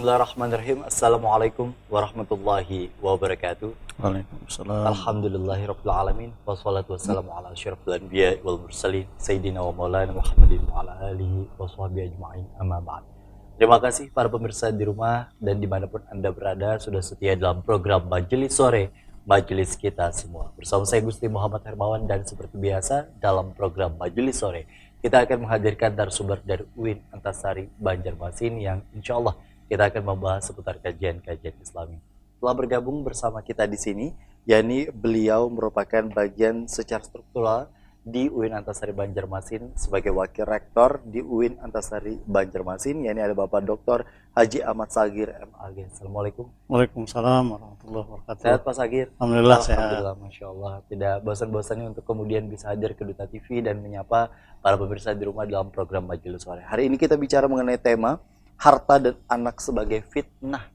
Bismillahirrahmanirrahim. Assalamualaikum warahmatullahi wabarakatuh. Waalaikumsalam. Alhamdulillahirabbil alamin wassalatu wassalamu ala asyrafil anbiya wal mursalin sayyidina wa maulana Muhammadin wa ala alihi washabbihi ajmain. Amma ba'd. Terima kasih para pemirsa di rumah dan dimanapun Anda berada sudah setia dalam program Majelis Sore, Majelis Kita Semua. Bersama saya Gusti Muhammad Hermawan dan seperti biasa dalam program Majelis Sore kita akan menghadirkan narasumber dari UIN Antasari Banjarmasin yang insya Allah kita akan membahas seputar kajian-kajian Islami. Telah bergabung bersama kita di sini, yakni beliau merupakan bagian secara struktural di UIN Antasari Banjarmasin sebagai wakil rektor di UIN Antasari Banjarmasin, yakni ada Bapak Dr. Haji Ahmad Sagir MAG. Assalamualaikum. Waalaikumsalam warahmatullahi wabarakatuh. Sehat Pak Sagir? Alhamdulillah sehat. Alhamdulillah, Masya Allah. Tidak bosan-bosannya untuk kemudian bisa hadir ke Duta TV dan menyapa para pemirsa di rumah dalam program Majelis Sore. Hari ini kita bicara mengenai tema harta dan anak sebagai fitnah.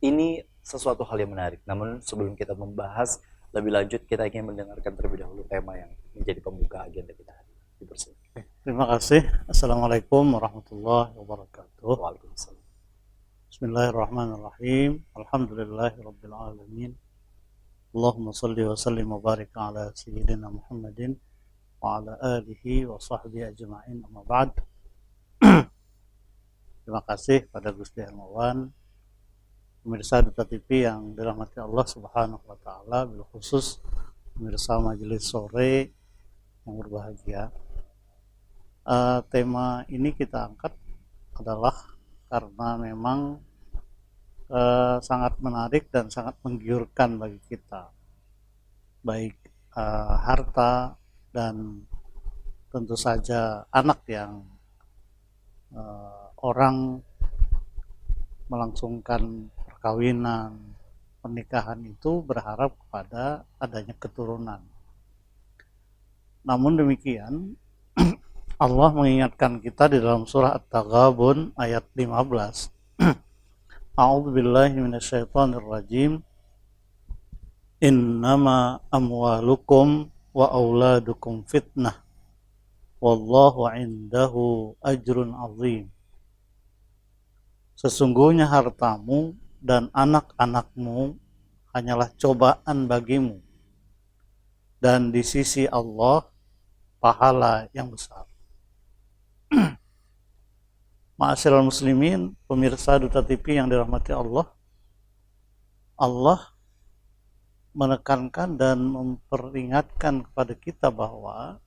Ini sesuatu hal yang menarik. Namun sebelum kita membahas lebih lanjut, kita ingin mendengarkan terlebih dahulu tema yang menjadi pembuka agenda kita hari ini. Terima kasih. Assalamualaikum warahmatullahi wabarakatuh. Waalaikumsalam. Bismillahirrahmanirrahim. Alhamdulillahirabbil alamin. Allahumma shalli wa sallim wa barik ala sayyidina Muhammadin wa ala alihi wa sahbihi ajma'in. Amma ba'd. Terima kasih pada Gusti Hermawan, pemirsa Duta TV yang dirahmati Allah Subhanahu wa taala, bil khusus pemirsa Majelis Sore yang berbahagia. Tema ini kita angkat adalah karena memang sangat menarik dan sangat menggiurkan bagi kita, baik harta dan tentu saja anak yang orang melangsungkan perkawinan, pernikahan itu berharap kepada adanya keturunan. Namun demikian, Allah mengingatkan kita di dalam surah At-Taghabun ayat 15. A'udzubillahi minasyaitonirrajim. Innama amwalukum wa auladukum fitnah. Wallahu indahu ajrun azim. Sesungguhnya hartamu dan anak-anakmu hanyalah cobaan bagimu, dan di sisi Allah pahala yang besar. Ma'asyiral muslimin, pemirsa Duta TV yang dirahmati Allah, Allah menekankan dan memperingatkan kepada kita bahwa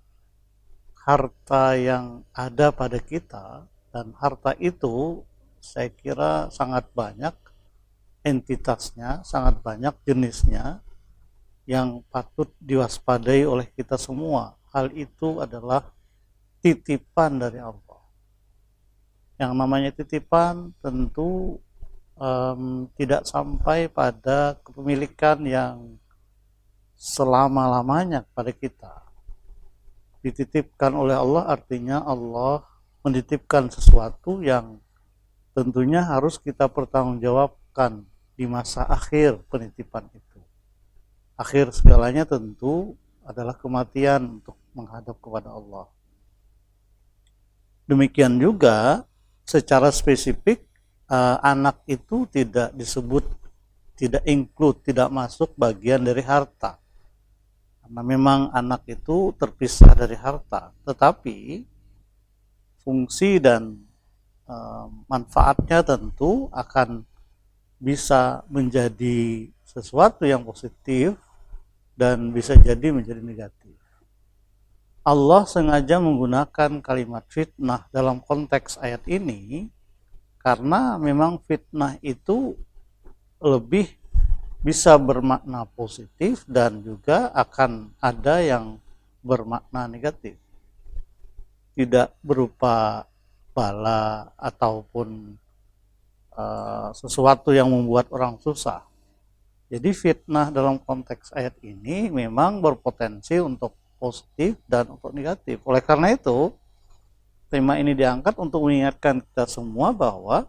harta yang ada pada kita, dan harta itu saya kira sangat banyak entitasnya, sangat banyak jenisnya yang patut diwaspadai oleh kita semua. Hal itu adalah titipan dari Allah. Yang namanya titipan tentu tidak sampai pada kepemilikan yang selama-lamanya kepada kita. Dititipkan oleh Allah artinya Allah menitipkan sesuatu yang tentunya harus kita pertanggungjawabkan di masa akhir penitipan itu. Akhir segalanya tentu adalah kematian untuk menghadap kepada Allah. Demikian juga secara spesifik anak itu tidak disebut, tidak include, tidak masuk bagian dari harta. Karena memang anak itu terpisah dari harta, tetapi fungsi dan manfaatnya tentu akan bisa menjadi sesuatu yang positif dan bisa jadi menjadi negatif. Allah sengaja menggunakan kalimat fitnah dalam konteks ayat ini karena memang fitnah itu lebih bisa bermakna positif dan juga akan ada yang bermakna negatif. Tidak berupa bala ataupun sesuatu yang membuat orang susah. Jadi fitnah dalam konteks ayat ini memang berpotensi untuk positif dan untuk negatif. Oleh karena itu, tema ini diangkat untuk mengingatkan kita semua bahwa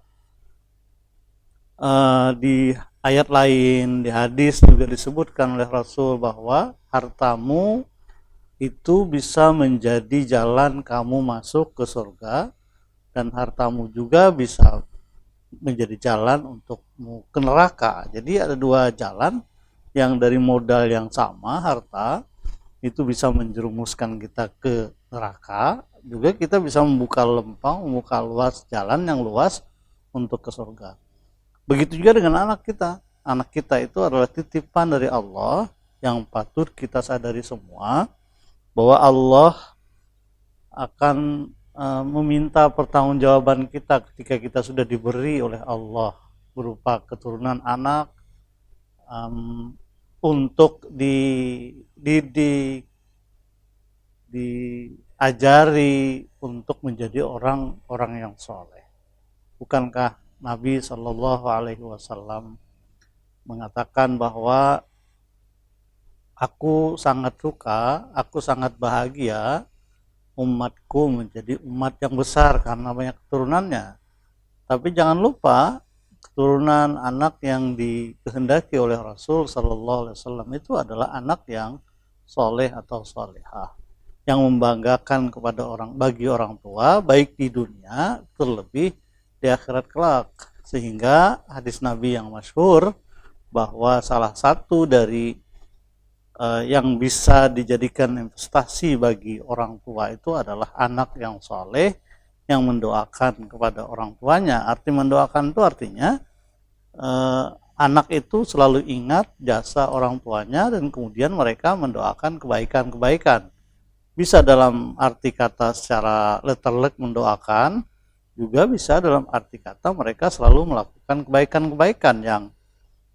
di ayat lain, di hadis juga disebutkan oleh Rasul bahwa hartamu itu bisa menjadi jalan kamu masuk ke surga, dan hartamu juga bisa menjadi jalan untukmu ke neraka. Jadi ada dua jalan yang dari modal yang sama, harta, itu bisa menjerumuskan kita ke neraka, juga kita bisa membuka lempang, membuka luas jalan yang luas untuk ke surga. Begitu juga dengan anak kita. Anak kita itu adalah titipan dari Allah yang patut kita sadari semua, bahwa Allah akan meminta pertanggungjawaban kita ketika kita sudah diberi oleh Allah berupa keturunan anak, untuk diajari untuk menjadi orang-orang yang soleh. Bukankah Nabi Shallallahu Alaihi Wasallam mengatakan bahwa aku sangat suka, aku sangat bahagia umatku menjadi umat yang besar karena banyak keturunannya. Tapi jangan lupa, keturunan anak yang dikehendaki oleh Rasul Sallallahu Alaihi Wasallam itu adalah anak yang soleh atau solehah, yang membanggakan kepada bagi orang tua, baik di dunia terlebih di akhirat kelak. Sehingga hadis Nabi yang masyhur bahwa salah satu dari yang bisa dijadikan investasi bagi orang tua itu adalah anak yang soleh yang mendoakan kepada orang tuanya. Arti mendoakan itu artinya anak itu selalu ingat jasa orang tuanya dan kemudian mereka mendoakan kebaikan-kebaikan. Bisa dalam arti kata secara letterlek mendoakan, juga bisa dalam arti kata mereka selalu melakukan kebaikan-kebaikan yang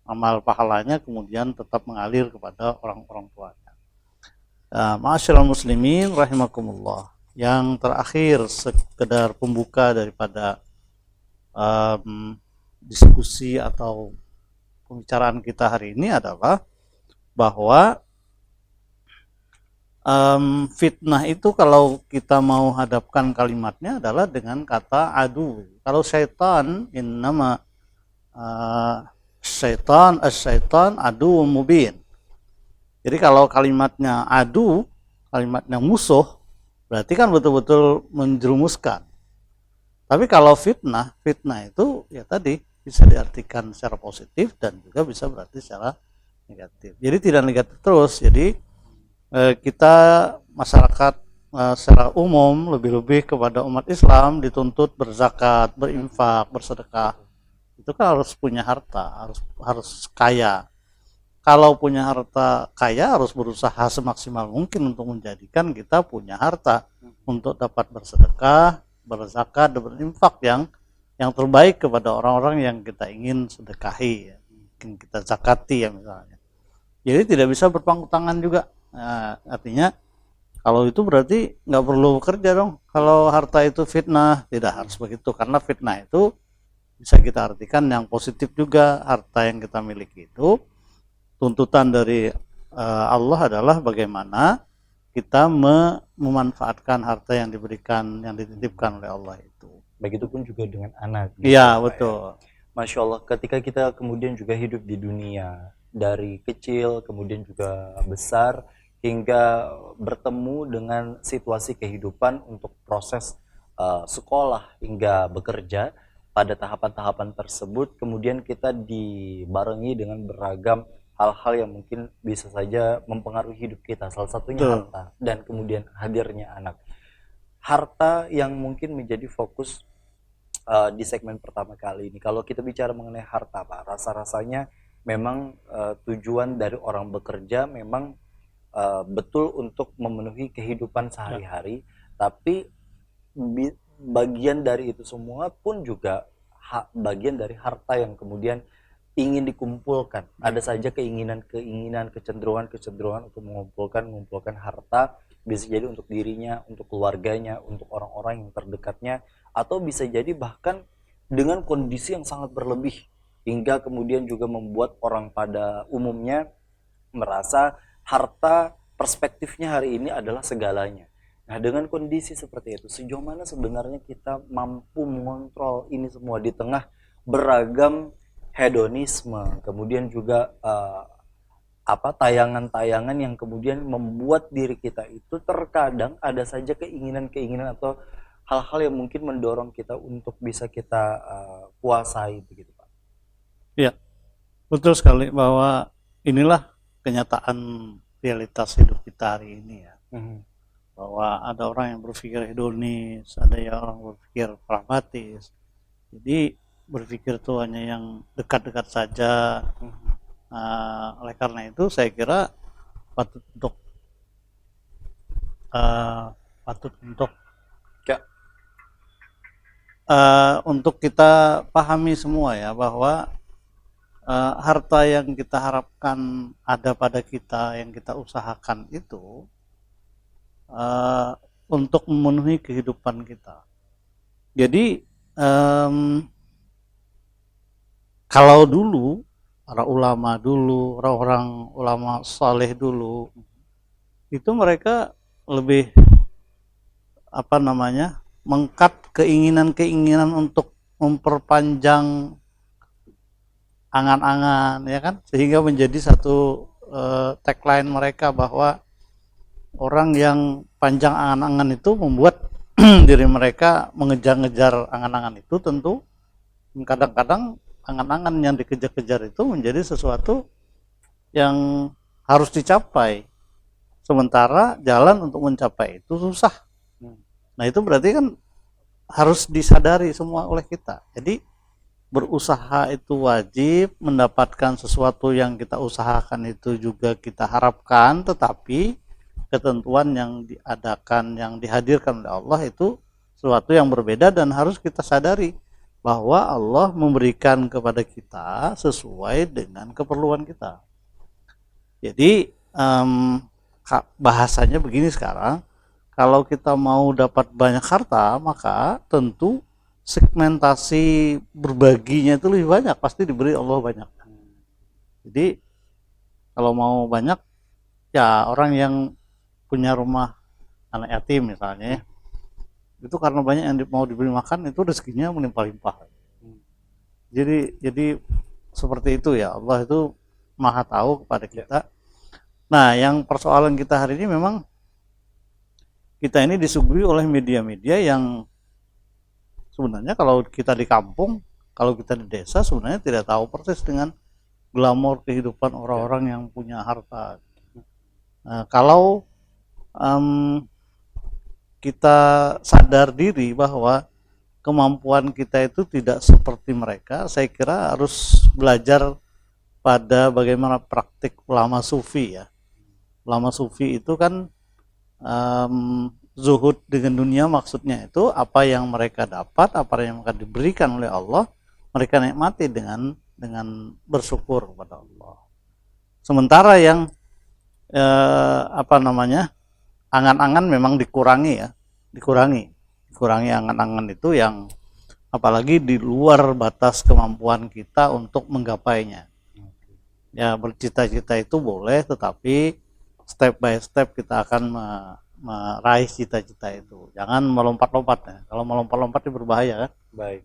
amal pahalanya kemudian tetap mengalir kepada orang-orang tuanya. Ma'asyiral muslimin rahimakumullah. Yang terakhir sekedar pembuka daripada diskusi atau pembicaraan kita hari ini adalah bahwa fitnah itu kalau kita mau hadapkan kalimatnya adalah dengan kata adu. Kalau syaitan innama syaitan adu mubin. Jadi kalau kalimatnya adu, kalimatnya musuh, berarti kan betul-betul menjerumuskan. Tapi kalau fitnah itu ya tadi bisa diartikan secara positif dan juga bisa berarti secara negatif. Jadi tidak negatif terus. Jadi kita masyarakat secara umum, lebih-lebih kepada umat Islam dituntut berzakat, berinfak, bersedekah. Itu kan harus punya harta, harus kaya. Kalau punya harta kaya harus berusaha semaksimal mungkin untuk menjadikan kita punya harta untuk dapat bersedekah, berzakat, dan berinfak yang terbaik kepada orang-orang yang kita ingin sedekahi, ya. Mungkin kita zakati ya misalnya. Jadi tidak bisa berpangku tangan juga. Nah, artinya kalau itu berarti nggak perlu bekerja dong. Kalau harta itu fitnah, tidak harus begitu, karena fitnah itu bisa kita artikan yang positif juga. Harta yang kita miliki itu tuntutan dari Allah adalah bagaimana kita memanfaatkan harta yang diberikan, yang dititipkan oleh Allah itu. Begitupun juga dengan anak. Iya, betul. Masya Allah, ketika kita kemudian juga hidup di dunia dari kecil kemudian juga besar hingga bertemu dengan situasi kehidupan untuk proses sekolah hingga bekerja, pada tahapan-tahapan tersebut kemudian kita dibarengi dengan beragam hal-hal yang mungkin bisa saja mempengaruhi hidup kita, salah satunya harta dan kemudian hadirnya anak. Harta yang mungkin menjadi fokus di segmen pertama kali ini. Kalau kita bicara mengenai harta, Pak, rasa-rasanya memang tujuan dari orang bekerja memang betul untuk memenuhi kehidupan sehari-hari, tapi bagian dari itu semua pun juga bagian dari harta yang kemudian ingin dikumpulkan. Ada saja keinginan-keinginan, kecenderungan-kecenderungan untuk mengumpulkan harta, bisa jadi untuk dirinya, untuk keluarganya, untuk orang-orang yang terdekatnya, atau bisa jadi bahkan dengan kondisi yang sangat berlebih hingga kemudian juga membuat orang pada umumnya merasa harta perspektifnya hari ini adalah segalanya. Nah, dengan kondisi seperti itu, sejauh mana sebenarnya kita mampu mengontrol ini semua di tengah beragam hedonisme, kemudian juga tayangan-tayangan yang kemudian membuat diri kita itu terkadang ada saja keinginan-keinginan atau hal-hal yang mungkin mendorong kita untuk bisa kita kuasai begitu Pak. Ya, betul sekali bahwa inilah kenyataan realitas hidup kita hari ini ya. Bahwa ada orang yang berpikir hedonis, ada yang orang berpikir pragmatis. Jadi berpikir itu hanya yang dekat-dekat saja. Oleh karena itu saya kira patut untuk Ya. Untuk kita pahami semua ya bahwa harta yang kita harapkan ada pada kita, yang kita usahakan itu untuk memenuhi kehidupan kita. Jadi kalau dulu para ulama dulu, orang-orang ulama saleh dulu, itu mereka lebih mengkat keinginan-keinginan untuk memperpanjang angan-angan, ya kan, sehingga menjadi satu tagline mereka bahwa orang yang panjang angan-angan itu membuat diri mereka mengejar-ngejar angan-angan itu. Tentu kadang-kadang angan-angan yang dikejar-kejar itu menjadi sesuatu yang harus dicapai, sementara jalan untuk mencapai itu susah. Nah itu berarti kan harus disadari semua oleh kita. Jadi berusaha itu wajib, mendapatkan sesuatu yang kita usahakan itu juga kita harapkan, tetapi ketentuan yang diadakan, yang dihadirkan oleh Allah itu sesuatu yang berbeda dan harus kita sadari bahwa Allah memberikan kepada kita sesuai dengan keperluan kita. Jadi bahasanya begini sekarang, kalau kita mau dapat banyak harta, maka tentu segmentasi berbaginya itu lebih banyak, pasti diberi Allah banyak. Jadi kalau mau banyak, ya orang yang punya rumah anak yatim misalnya, itu karena banyak yang mau diberi makan, itu rezekinya melimpah-limpah. Jadi seperti itu ya, Allah itu maha tahu kepada kita. Nah, yang persoalan kita hari ini memang kita ini disuguhi oleh media-media yang sebenarnya kalau kita di kampung, kalau kita di desa sebenarnya tidak tahu persis dengan glamor kehidupan orang-orang yang punya harta. Nah, kalau kita sadar diri bahwa kemampuan kita itu tidak seperti mereka, saya kira harus belajar pada bagaimana praktik ulama sufi ya. Ulama sufi itu kan zuhud dengan dunia, maksudnya itu apa yang mereka dapat, apa yang akan diberikan oleh Allah, mereka nikmati dengan bersyukur kepada Allah. Sementara yang angan-angan memang dikurangi angan-angan itu yang apalagi di luar batas kemampuan kita untuk menggapainya. Ya, bercita-cita itu boleh, tetapi step by step kita akan meraih cita-cita itu. Jangan melompat-lompat ya. Kalau melompat-lompat itu berbahaya kan. Baik.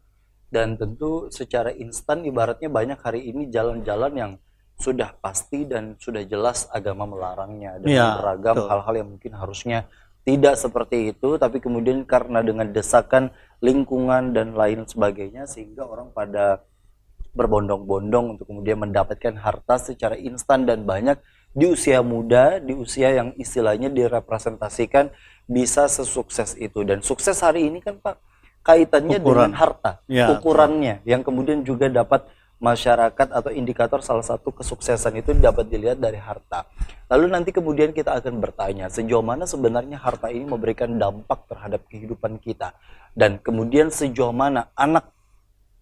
Dan tentu secara instan ibaratnya banyak hari ini jalan-jalan yang sudah pasti dan sudah jelas agama melarangnya dengan beragam hal-hal yang mungkin harusnya tidak seperti itu, tapi kemudian karena dengan desakan lingkungan dan lain sebagainya sehingga orang pada berbondong-bondong untuk kemudian mendapatkan harta secara instan dan banyak di usia muda, di usia yang istilahnya direpresentasikan bisa sesukses itu. Dan sukses hari ini kan Pak kaitannya dengan harta, ukurannya yang kemudian juga dapat masyarakat atau indikator salah satu kesuksesan itu dapat dilihat dari harta. Lalu nanti kemudian kita akan bertanya sejauh mana sebenarnya harta ini memberikan dampak terhadap kehidupan kita, dan kemudian sejauh mana anak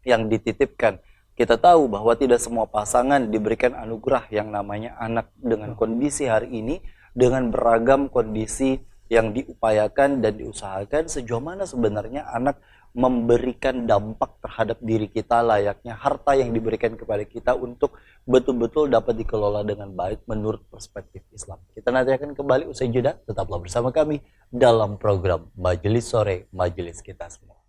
yang dititipkan. Kita tahu bahwa tidak semua pasangan diberikan anugerah yang namanya anak dengan kondisi hari ini, dengan beragam kondisi yang diupayakan dan diusahakan. Sejauh mana sebenarnya anak memberikan dampak terhadap diri kita layaknya harta yang diberikan kepada kita untuk betul-betul dapat dikelola dengan baik menurut perspektif Islam. Kita nanti akan kembali usai jeda, tetaplah bersama kami dalam program Majelis Sore, Majelis Kita Semua.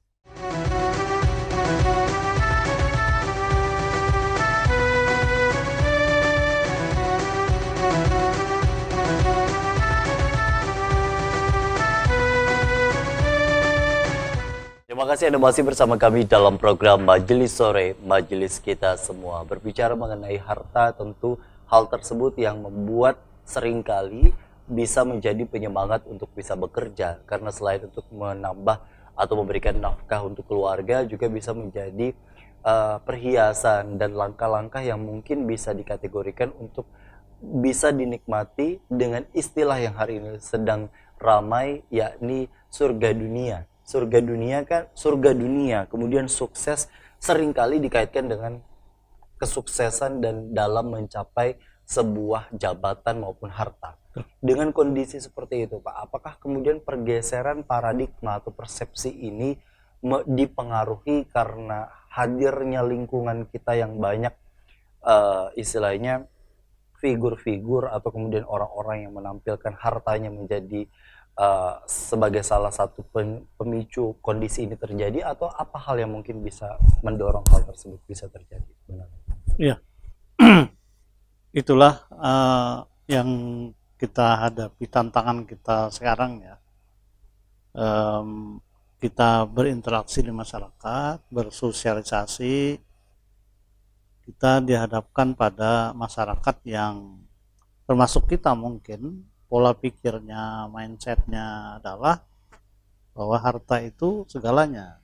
Terima kasih Anda masih bersama kami dalam program Majelis Sore, Majelis Kita Semua. Berbicara mengenai harta, tentu hal tersebut yang membuat seringkali bisa menjadi penyemangat untuk bisa bekerja. Karena selain untuk menambah atau memberikan nafkah untuk keluarga, juga bisa menjadi perhiasan dan langkah-langkah yang mungkin bisa dikategorikan untuk bisa dinikmati dengan istilah yang hari ini sedang ramai, yakni surga dunia. Surga dunia kan, surga dunia, kemudian sukses seringkali dikaitkan dengan kesuksesan dan dalam mencapai sebuah jabatan maupun harta. Dengan kondisi seperti itu, Pak, apakah kemudian pergeseran paradigma atau persepsi ini dipengaruhi karena hadirnya lingkungan kita yang banyak istilahnya figur-figur atau kemudian orang-orang yang menampilkan hartanya menjadi sebagai salah satu pemicu kondisi ini terjadi, atau apa hal yang mungkin bisa mendorong hal tersebut bisa terjadi? Benar. Iya, itulah yang kita hadapi, tantangan kita sekarang ya. Kita berinteraksi di masyarakat, bersosialisasi, kita dihadapkan pada masyarakat yang termasuk kita mungkin pola pikirnya, mindsetnya adalah bahwa harta itu segalanya.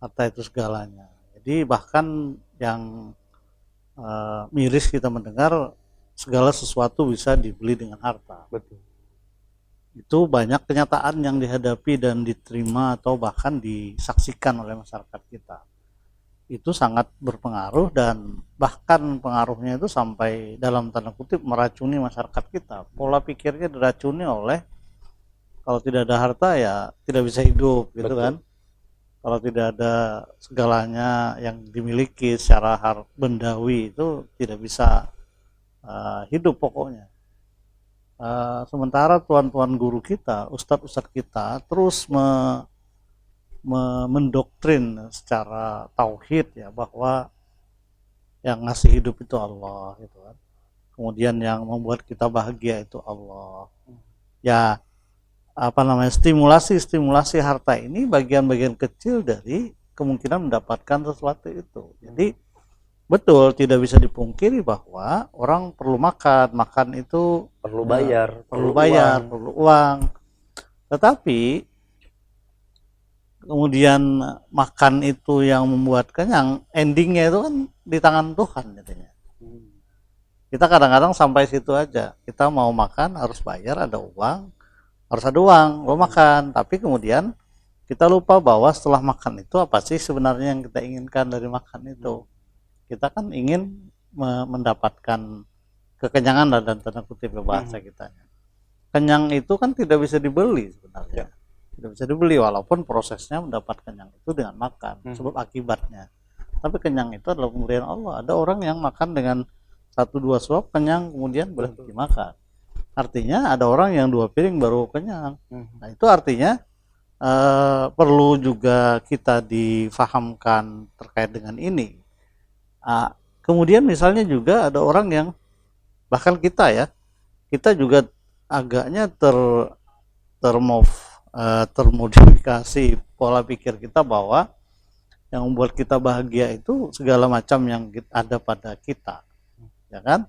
Harta itu segalanya. Jadi bahkan yang miris kita mendengar segala sesuatu bisa dibeli dengan harta. Betul. Itu banyak kenyataan yang dihadapi dan diterima atau bahkan disaksikan oleh masyarakat kita. Itu sangat berpengaruh dan bahkan pengaruhnya itu sampai dalam tanda kutip meracuni masyarakat kita. Pola pikirnya diracuni oleh kalau tidak ada harta ya tidak bisa hidup gitu. Betul. Kan. Kalau tidak ada segalanya yang dimiliki secara bendawi itu tidak bisa hidup pokoknya. Sementara tuan-tuan guru kita, ustadz-ustadz kita terus mendoktrin secara tauhid ya bahwa yang ngasih hidup itu Allah gitu kan. Kemudian yang membuat kita bahagia itu Allah. Ya stimulasi harta ini bagian-bagian kecil dari kemungkinan mendapatkan sesuatu itu. Jadi betul tidak bisa dipungkiri bahwa orang perlu makan itu perlu bayar, perlu uang. Tetapi kemudian makan itu yang membuat kenyang, endingnya itu kan di tangan Tuhan katanya. Kita kadang-kadang sampai situ aja. Kita mau makan harus bayar, ada uang, lo makan. Tapi kemudian kita lupa bahwa setelah makan itu apa sih sebenarnya yang kita inginkan dari makan itu. Kita kan ingin mendapatkan kekenyangan dan tanda kutip bahasa kita. Kenyang itu kan tidak bisa dibeli sebenarnya. Tidak bisa dibeli walaupun prosesnya mendapatkan kenyang itu dengan makan, sebab akibatnya. Tapi kenyang itu adalah pemberian Allah. Ada orang yang makan dengan 1-2 suap kenyang kemudian berhenti makan. Artinya ada orang yang 2 piring baru kenyang. Nah itu artinya perlu juga kita difahamkan terkait dengan ini. Kemudian misalnya juga ada orang yang bahkan kita juga agaknya termodifikasi pola pikir kita bahwa yang membuat kita bahagia itu segala macam yang ada pada kita, ya kan?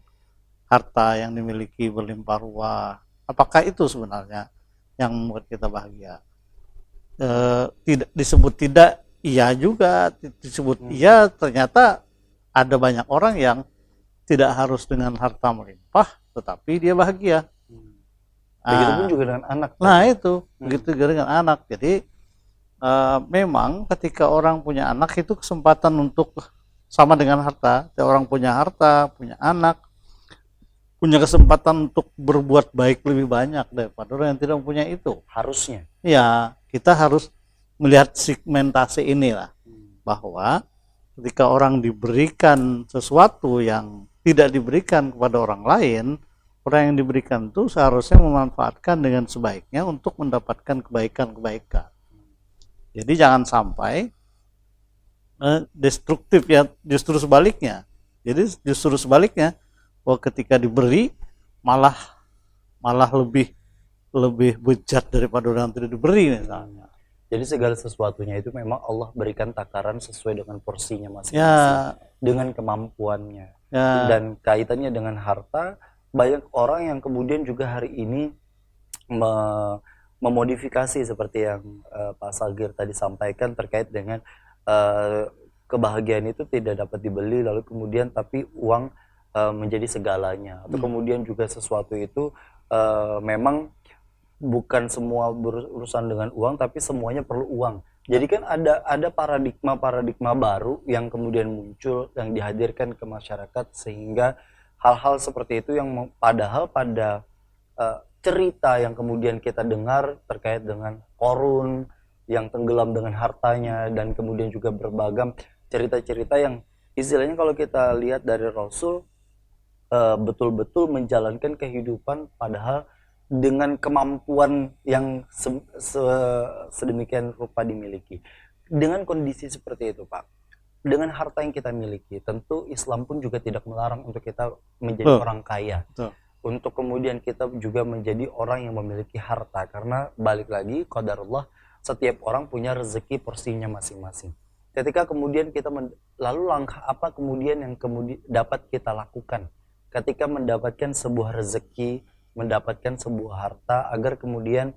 Harta yang dimiliki berlimpah ruah, apakah itu sebenarnya yang membuat kita bahagia? Tidak disebut tidak, iya juga disebut iya. Ternyata ada banyak orang yang tidak harus dengan harta melimpah, tetapi dia bahagia. Begitupun juga dengan anak. Nah itu, begitu juga dengan anak. Jadi memang ketika orang punya anak itu kesempatan untuk sama dengan harta. Ketika orang punya harta, punya anak, punya kesempatan untuk berbuat baik lebih banyak daripada orang yang tidak mempunyai itu. Harusnya. Ya, kita harus melihat segmentasi inilah, bahwa ketika orang diberikan sesuatu yang tidak diberikan kepada orang lain, orang yang diberikan itu seharusnya memanfaatkan dengan sebaiknya untuk mendapatkan kebaikan-kebaikan. Jadi jangan sampai destruktif ya, justru sebaliknya. Jadi justru sebaliknya, bahwa ketika diberi malah lebih bejat daripada orang yang tidak diberi misalnya. Jadi segala sesuatunya itu memang Allah berikan takaran sesuai dengan porsinya Ya, masing-masing, dengan kemampuannya. ya, Dan kaitannya dengan harta, banyak orang yang kemudian juga hari ini memodifikasi seperti yang Pak Sagir tadi sampaikan terkait dengan eh, kebahagiaan itu tidak dapat dibeli, lalu kemudian tapi uang menjadi segalanya, atau kemudian juga sesuatu itu memang bukan semua berurusan dengan uang, tapi semuanya perlu uang. Jadi kan ada paradigma baru yang kemudian muncul, yang dihadirkan ke masyarakat, sehingga hal-hal seperti itu yang padahal pada cerita yang kemudian kita dengar terkait dengan Korun yang tenggelam dengan hartanya, dan kemudian juga berbagai cerita-cerita yang istilahnya kalau kita lihat dari Rasul betul-betul menjalankan kehidupan padahal dengan kemampuan yang sedemikian rupa dimiliki. Dengan kondisi seperti itu, Pak, dengan harta yang kita miliki, tentu Islam pun juga tidak melarang untuk kita menjadi orang kaya. Untuk kemudian kita juga menjadi orang yang memiliki harta, karena balik lagi qadarullah, setiap orang punya rezeki porsinya masing-masing. Ketika kemudian kita lalu langkah apa kemudian yang kemudian dapat kita lakukan ketika mendapatkan sebuah rezeki, mendapatkan sebuah harta, agar kemudian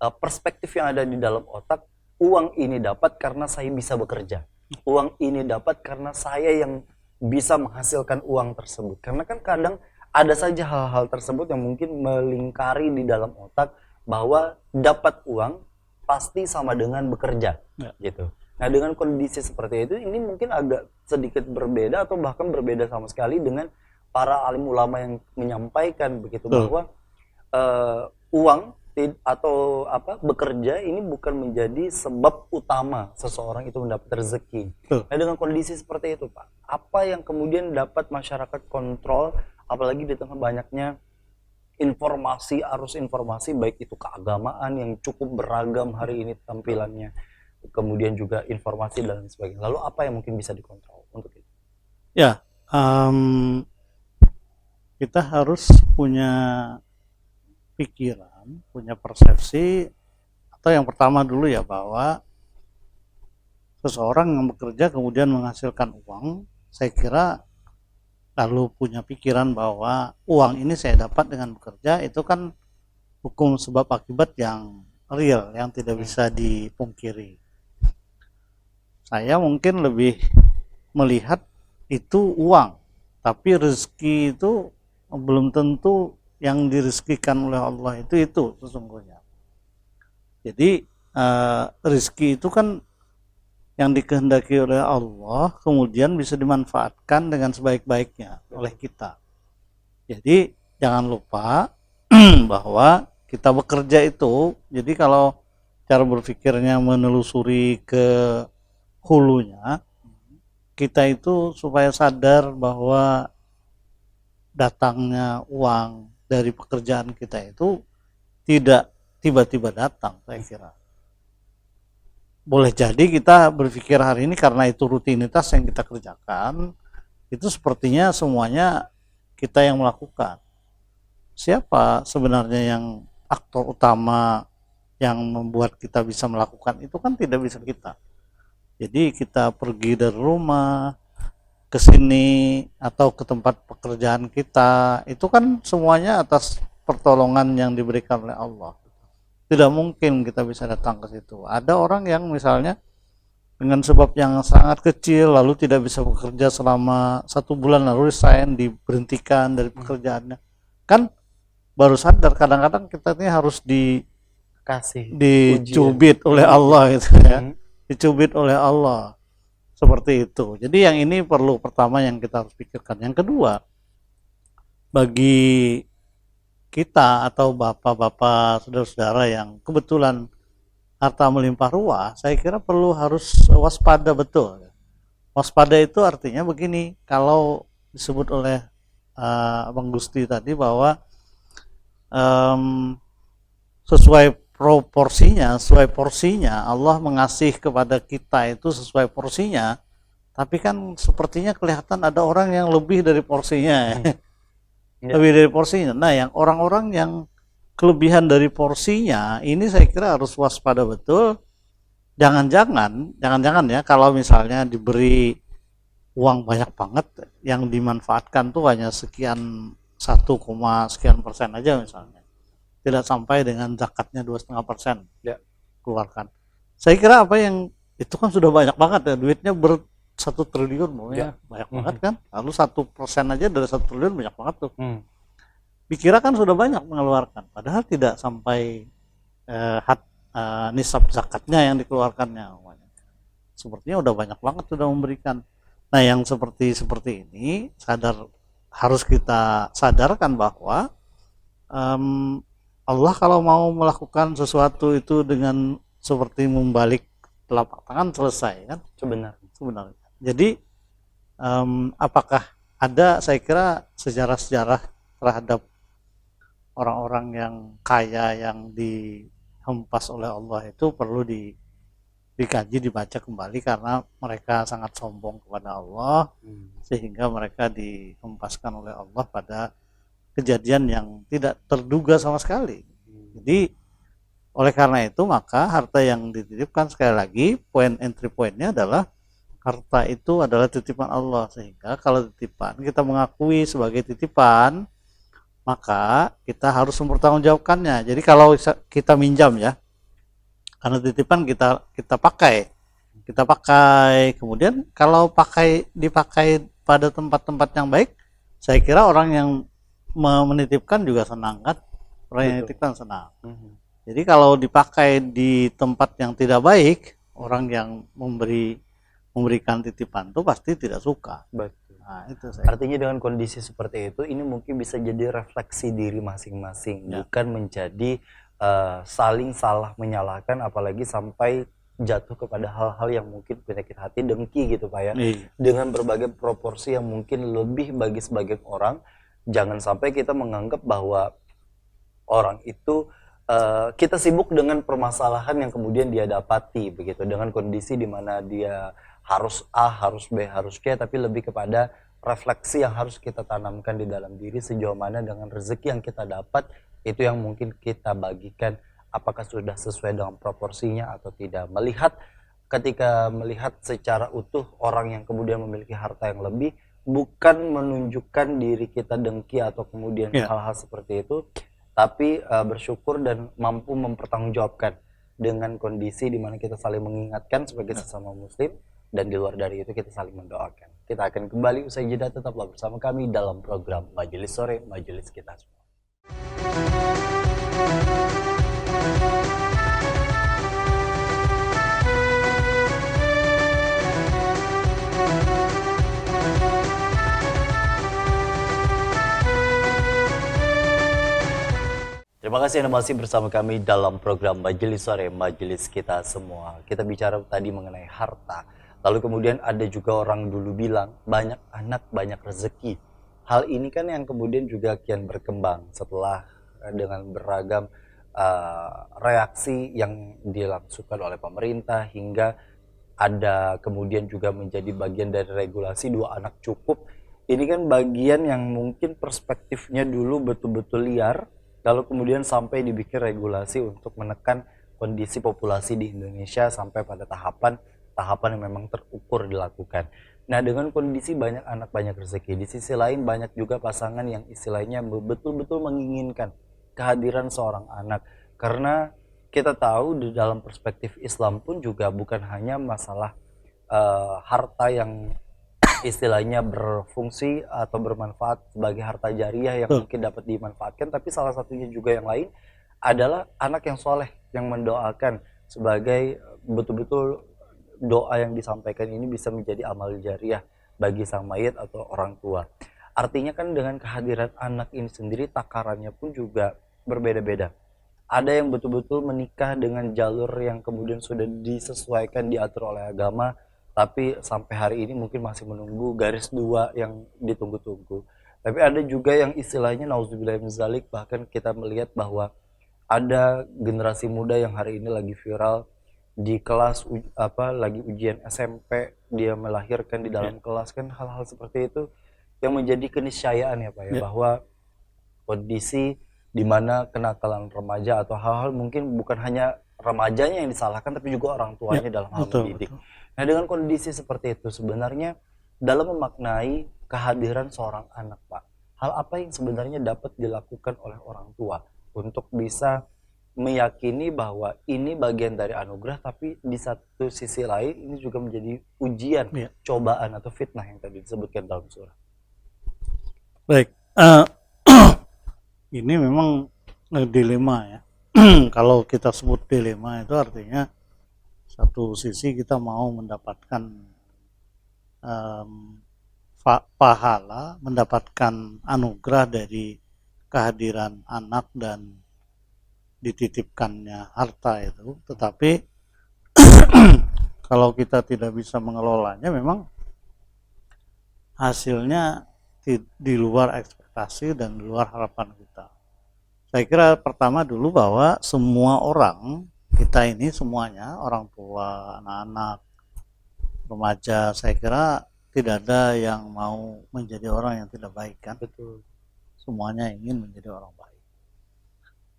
perspektif yang ada di dalam otak, uang ini dapat karena saya bisa bekerja, uang ini dapat karena saya yang bisa menghasilkan uang tersebut. Karena kan kadang ada saja hal-hal tersebut yang mungkin melingkari di dalam otak bahwa dapat uang pasti sama dengan bekerja, gitu. Nah, dengan kondisi seperti itu, ini mungkin agak sedikit berbeda atau bahkan berbeda sama sekali dengan para alim ulama yang menyampaikan begitu, bahwa uang atau bekerja ini bukan menjadi sebab utama seseorang itu mendapat rezeki. Nah, dengan kondisi seperti itu, Pak, apa yang kemudian dapat masyarakat kontrol, apalagi di tengah banyaknya informasi, arus informasi, baik itu keagamaan yang cukup beragam hari ini tampilannya, kemudian juga informasi dan sebagainya. Lalu apa yang mungkin bisa dikontrol untuk itu? Ya, kita harus punya pikiran, punya persepsi, atau yang pertama dulu ya, bahwa seseorang yang bekerja kemudian menghasilkan uang, saya kira lalu punya pikiran bahwa uang ini saya dapat dengan bekerja, itu kan hukum sebab akibat yang real, yang tidak bisa dipungkiri. Saya mungkin lebih melihat itu uang, tapi rezeki itu belum tentu yang direzekikan oleh Allah itu sesungguhnya. Jadi rezeki itu kan yang dikehendaki oleh Allah, kemudian bisa dimanfaatkan dengan sebaik-baiknya oleh kita. Jadi jangan lupa bahwa kita bekerja itu, jadi kalau cara berpikirnya menelusuri ke hulunya, kita itu supaya sadar bahwa datangnya uang dari pekerjaan kita itu tidak tiba-tiba datang. Saya kira boleh jadi kita berpikir hari ini karena itu rutinitas yang kita kerjakan, itu sepertinya semuanya kita yang melakukan. Siapa sebenarnya yang aktor utama yang membuat kita bisa melakukan itu? Kan tidak bisa kita. Jadi kita pergi dari rumah ke sini atau ke tempat pekerjaan kita, itu kan semuanya atas pertolongan yang diberikan oleh Allah. Tidak mungkin kita bisa datang ke situ. Ada orang yang misalnya dengan sebab yang sangat kecil lalu tidak bisa bekerja selama 1 bulan, lalu resign, diberhentikan dari pekerjaannya. Kan baru sadar kadang-kadang kita ini harus dicubit oleh Allah gitu ya. Dicubit oleh Allah. Seperti itu. Jadi yang ini perlu pertama yang kita harus pikirkan. Yang kedua, bagi kita atau bapak-bapak, saudara-saudara yang kebetulan harta melimpah ruah, saya kira harus waspada betul. Waspada itu artinya begini, kalau disebut oleh Bang Gusti tadi bahwa sesuai porsinya Allah mengasih kepada kita itu sesuai porsinya, tapi kan sepertinya kelihatan ada orang yang lebih dari porsinya. Lebih dari porsinya. Nah, yang orang-orang yang kelebihan dari porsinya ini saya kira harus waspada betul. Jangan-jangan ya kalau misalnya diberi uang banyak banget yang dimanfaatkan tuh hanya sekian 1, sekian persen aja misalnya, tidak sampai dengan zakatnya 2,5% Ya. keluarkan. Saya kira apa yang itu kan sudah banyak banget ya, duitnya 1 triliun Ya. banyak banget kan, lalu 1% aja dari 1 triliun banyak banget tuh. Hmm. Dikira kan sudah banyak mengeluarkan, padahal tidak sampai nisab zakatnya yang dikeluarkannya. Sepertinya udah banyak banget sudah memberikan. Nah, yang seperti ini harus kita sadarkan bahwa Allah kalau mau melakukan sesuatu itu dengan seperti membalik telapak tangan selesai kan sebenarnya. Jadi apakah ada, saya kira sejarah-sejarah terhadap orang-orang yang kaya yang dihempas oleh Allah itu perlu dikaji, dibaca kembali, karena mereka sangat sombong kepada Allah sehingga mereka dihempaskan oleh Allah pada kejadian yang tidak terduga sama sekali. Jadi oleh karena itu maka harta yang dititipkan, sekali lagi entry pointnya adalah harta itu adalah titipan Allah, sehingga kalau titipan kita mengakui sebagai titipan maka kita harus mempertanggungjawabkannya. Jadi kalau kita minjam ya, karena titipan kita pakai, kemudian kalau dipakai pada tempat-tempat yang baik, saya kira orang yang menitipkan juga senang kan, orang yang menitipkan senang. Jadi kalau dipakai di tempat yang tidak baik, orang yang memberikan titipan itu pasti tidak suka. Betul. Nah, itu artinya dengan kondisi seperti itu, ini mungkin bisa jadi refleksi diri masing-masing, bukan menjadi saling salah menyalahkan, apalagi sampai jatuh kepada hal-hal yang mungkin penyakit hati, dengki gitu Pak ya. Dengan berbagai proporsi yang mungkin lebih bagi sebagian orang. Jangan sampai kita menganggap bahwa orang itu kita sibuk dengan permasalahan yang kemudian dia dapati begitu, dengan kondisi di mana dia harus A, harus B, harus C, tapi lebih kepada refleksi yang harus kita tanamkan di dalam diri, sejauh mana dengan rezeki yang kita dapat itu yang mungkin kita bagikan, apakah sudah sesuai dengan proporsinya atau tidak. Ketika melihat secara utuh orang yang kemudian memiliki harta yang lebih, bukan menunjukkan diri kita dengki atau kemudian hal-hal seperti itu, tapi bersyukur dan mampu mempertanggungjawabkan dengan kondisi di mana kita saling mengingatkan sebagai sesama muslim, dan di luar dari itu kita saling mendoakan. Kita akan kembali usai jeda, tetaplah bersama kami dalam program Majelis Sore, Majelis Kita Semua. Terima kasih Anda masih bersama kami dalam program Majelis Sore, Majelis Kita Semua. Kita bicara tadi mengenai harta. Lalu kemudian ada juga orang dulu bilang, banyak anak, banyak rezeki. Hal ini kan yang kemudian juga kian berkembang setelah dengan beragam reaksi yang dilangsungkan oleh pemerintah, hingga ada kemudian juga menjadi bagian dari regulasi 2 anak cukup. Ini kan bagian yang mungkin perspektifnya dulu betul-betul liar, lalu kemudian sampai dibikin regulasi untuk menekan kondisi populasi di Indonesia sampai pada tahapan yang memang terukur dilakukan. Nah, dengan kondisi banyak anak banyak rezeki, di sisi lain banyak juga pasangan yang istilahnya betul-betul menginginkan kehadiran seorang anak, karena kita tahu di dalam perspektif Islam pun juga bukan hanya masalah harta yang istilahnya berfungsi atau bermanfaat sebagai harta jariah yang mungkin dapat dimanfaatkan, tapi salah satunya juga yang lain adalah anak yang soleh, yang mendoakan, sebagai betul-betul doa yang disampaikan ini bisa menjadi amal jariah bagi sang mayit atau orang tua. Artinya kan dengan kehadiran anak ini sendiri, takarannya pun juga berbeda-beda. Ada yang betul-betul menikah dengan jalur yang kemudian sudah disesuaikan, diatur oleh agama, tapi sampai hari ini mungkin masih menunggu garis 2 yang ditunggu-tunggu. Tapi ada juga yang istilahnya nauzubillah min zalik, bahkan kita melihat bahwa ada generasi muda yang hari ini lagi viral di kelas lagi ujian SMP, dia melahirkan di dalam kelas. Kan hal-hal seperti itu yang menjadi keniscayaan ya Pak ya, bahwa kondisi di mana kenakalan remaja atau hal-hal mungkin bukan hanya remajanya yang disalahkan tapi juga orang tuanya dalam hal betul, mendidik. betul. Nah, dengan kondisi seperti itu sebenarnya dalam memaknai kehadiran seorang anak, Pak, hal apa yang sebenarnya dapat dilakukan oleh orang tua untuk bisa meyakini bahwa ini bagian dari anugerah, tapi di satu sisi lain ini juga menjadi ujian, Iya. cobaan atau fitnah yang tadi disebutkan dalam surah. Baik, ini memang dilema ya. Kalau kita sebut dilema itu artinya satu sisi kita mau mendapatkan pahala, mendapatkan anugerah dari kehadiran anak dan dititipkannya harta itu, tetapi kalau kita tidak bisa mengelolanya memang hasilnya di luar ekspektasi dan di luar harapan kita. Saya kira pertama dulu bahwa semua orang kita ini semuanya, orang tua, anak-anak, remaja, saya kira tidak ada yang mau menjadi orang yang tidak baik kan. Betul. Semuanya ingin menjadi orang baik.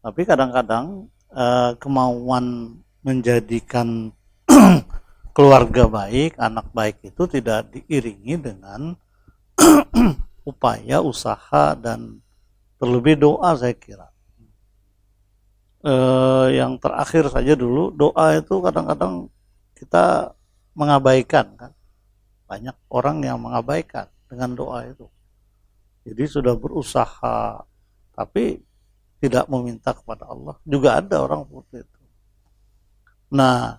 Tapi kadang-kadang kemauan menjadikan keluarga baik, anak baik itu tidak diiringi dengan upaya, usaha, dan terlebih doa saya kira. Yang terakhir saja dulu, doa itu kadang-kadang kita mengabaikan kan. Banyak orang yang mengabaikan dengan doa itu. Jadi sudah berusaha, tapi tidak meminta kepada Allah. Juga ada orang seperti itu. Nah,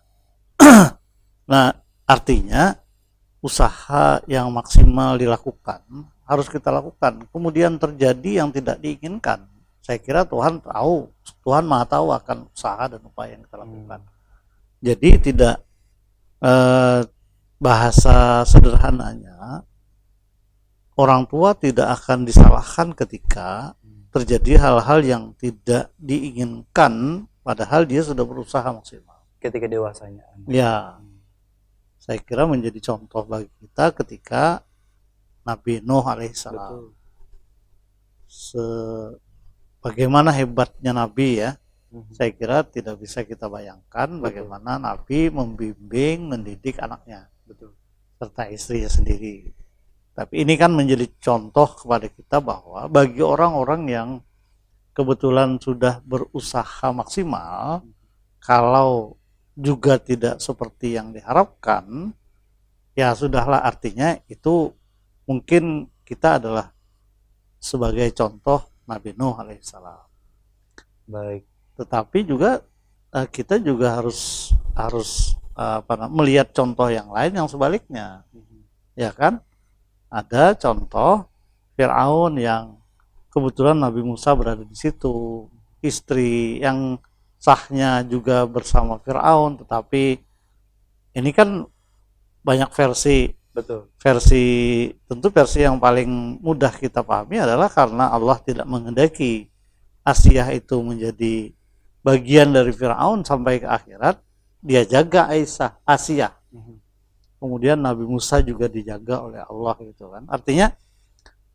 artinya usaha yang maksimal dilakukan harus kita lakukan. Kemudian terjadi yang tidak diinginkan, saya kira Tuhan tahu, Tuhan Maha tahu akan usaha dan upaya yang kita lakukan. Jadi tidak bahasa sederhananya, orang tua tidak akan disalahkan ketika terjadi hal-hal yang tidak diinginkan, padahal dia sudah berusaha maksimal. Ketika dewasanya. Ya, saya kira menjadi contoh bagi kita ketika Nabi Nuh alaihissalam. Bagaimana hebatnya Nabi ya, saya kira tidak bisa kita bayangkan bagaimana Nabi membimbing, mendidik anaknya, serta istrinya sendiri. Tapi ini kan menjadi contoh kepada kita bahwa bagi orang-orang yang kebetulan sudah berusaha maksimal, kalau juga tidak seperti yang diharapkan, ya sudahlah, artinya itu mungkin kita adalah sebagai contoh Nabi Nuh alaihissalam. Baik. Tetapi juga kita juga harus melihat contoh yang lain yang sebaliknya, ya kan? Ada contoh Fir'aun yang kebetulan Nabi Musa berada di situ, istri yang sahnya juga bersama Fir'aun, tetapi ini kan banyak versi. Betul. Tentu versi yang paling mudah kita pahami adalah karena Allah tidak menghendaki Asiyah itu menjadi bagian dari Fir'aun sampai ke akhirat, dia jaga Asiyah. Kemudian Nabi Musa juga dijaga oleh Allah gitu kan. Artinya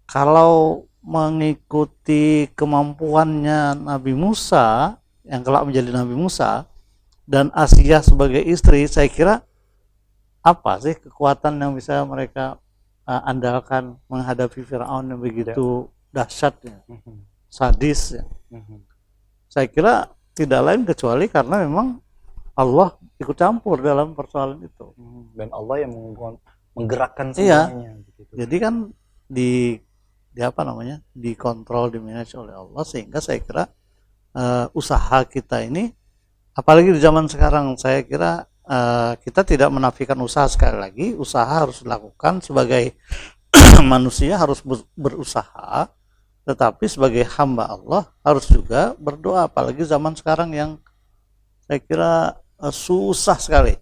kalau mengikuti kemampuannya Nabi Musa yang kelak menjadi Nabi Musa dan Asiyah sebagai istri, saya kira apa sih kekuatan yang bisa mereka andalkan menghadapi Fir'aun yang begitu dahsyatnya, sadis ya. Saya kira tidak lain kecuali karena memang Allah ikut campur dalam persoalan itu. Dan Allah yang menggerakkan semuanya. Begitu. Jadi kan dikontrol, dimanage oleh Allah, sehingga saya kira usaha kita ini, apalagi di zaman sekarang, saya kira kita tidak menafikan usaha. Sekali lagi, usaha harus dilakukan sebagai manusia, harus berusaha, tetapi sebagai hamba Allah harus juga berdoa, apalagi zaman sekarang yang saya kira susah sekali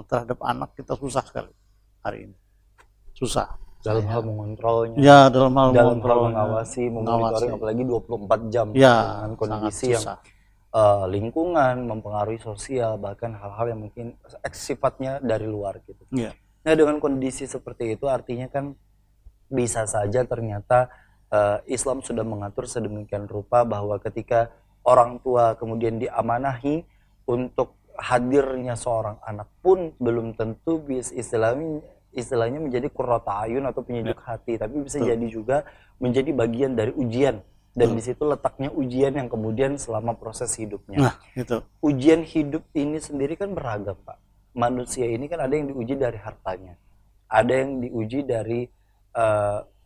terhadap anak kita, susah sekali hari ini, susah dalam hal mengontrolnya, dalam hal mengawasi, memonitoring, apalagi 24 jam ya, dengan kondisi yang lingkungan, mempengaruhi sosial, bahkan hal-hal yang mungkin sifatnya dari luar gitu. Ya. Nah, dengan kondisi seperti itu artinya kan bisa saja ternyata Islam sudah mengatur sedemikian rupa bahwa ketika orang tua kemudian diamanahi untuk hadirnya seorang anak pun belum tentu istilahnya menjadi qurrata ayun atau penyejuk hati, tapi bisa jadi juga menjadi bagian dari ujian, dan di situ letaknya ujian yang kemudian selama proses hidupnya. Nah, itu. Ujian hidup ini sendiri kan beragam, Pak. Manusia ini kan ada yang diuji dari hartanya, ada yang diuji dari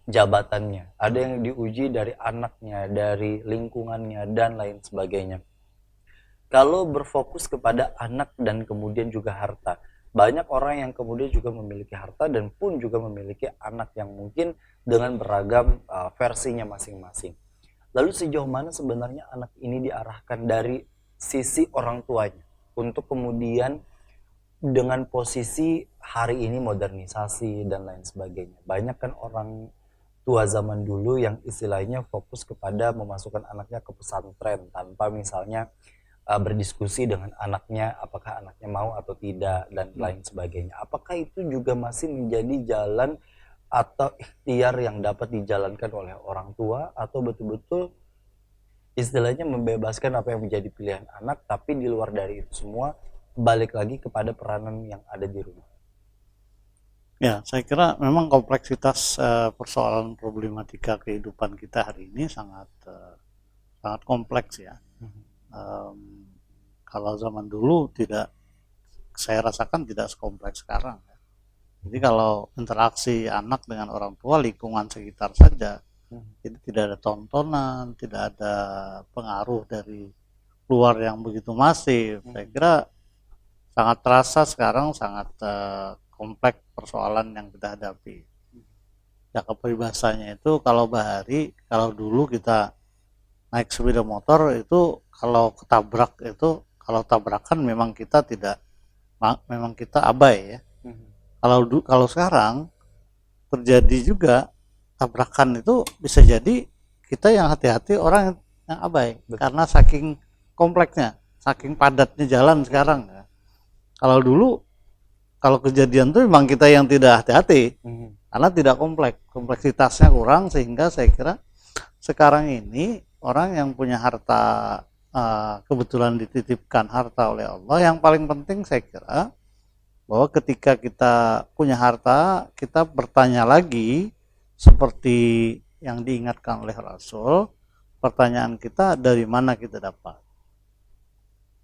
jabatannya, ada yang diuji dari anaknya, dari lingkungannya, dan lain sebagainya. Kalau berfokus kepada anak dan kemudian juga harta, banyak orang yang kemudian juga memiliki harta dan pun juga memiliki anak yang mungkin dengan beragam versinya masing-masing. Lalu sejauh mana sebenarnya anak ini diarahkan dari sisi orang tuanya untuk kemudian dengan posisi hari ini modernisasi dan lain sebagainya. Banyak kan orang tua zaman dulu yang istilahnya fokus kepada memasukkan anaknya ke pesantren tanpa misalnya berdiskusi dengan anaknya apakah anaknya mau atau tidak dan lain sebagainya. Apakah itu juga masih menjadi jalan atau ikhtiar yang dapat dijalankan oleh orang tua, atau betul-betul istilahnya membebaskan apa yang menjadi pilihan anak, tapi di luar dari itu semua balik lagi kepada peranan yang ada di rumah? Ya, saya kira memang kompleksitas persoalan problematika kehidupan kita hari ini sangat sangat kompleks ya. Kalau zaman dulu saya rasakan tidak sekompleks sekarang. Jadi kalau interaksi anak dengan orang tua, lingkungan sekitar saja, jadi tidak ada tontonan, tidak ada pengaruh dari luar yang begitu masif. Saya kira sangat terasa sekarang, sangat kompleks persoalan yang kita hadapi. Ya, keperibahasanya itu kalau bahari, kalau dulu kita naik sepeda motor itu kalau ketabrak itu, kalau tabrakan memang kita abai ya. Kalau sekarang terjadi juga tabrakan itu bisa jadi kita yang hati-hati, orang yang abai. Betul. Karena saking kompleksnya, saking padatnya jalan sekarang ya. Kalau dulu kalau kejadian tuh memang kita yang tidak hati-hati, karena tidak kompleksitasnya kurang, sehingga saya kira sekarang ini orang yang punya harta, kebetulan dititipkan harta oleh Allah, yang paling penting saya kira bahwa ketika kita punya harta, kita bertanya lagi seperti yang diingatkan oleh Rasul. Pertanyaan kita, dari mana kita dapat?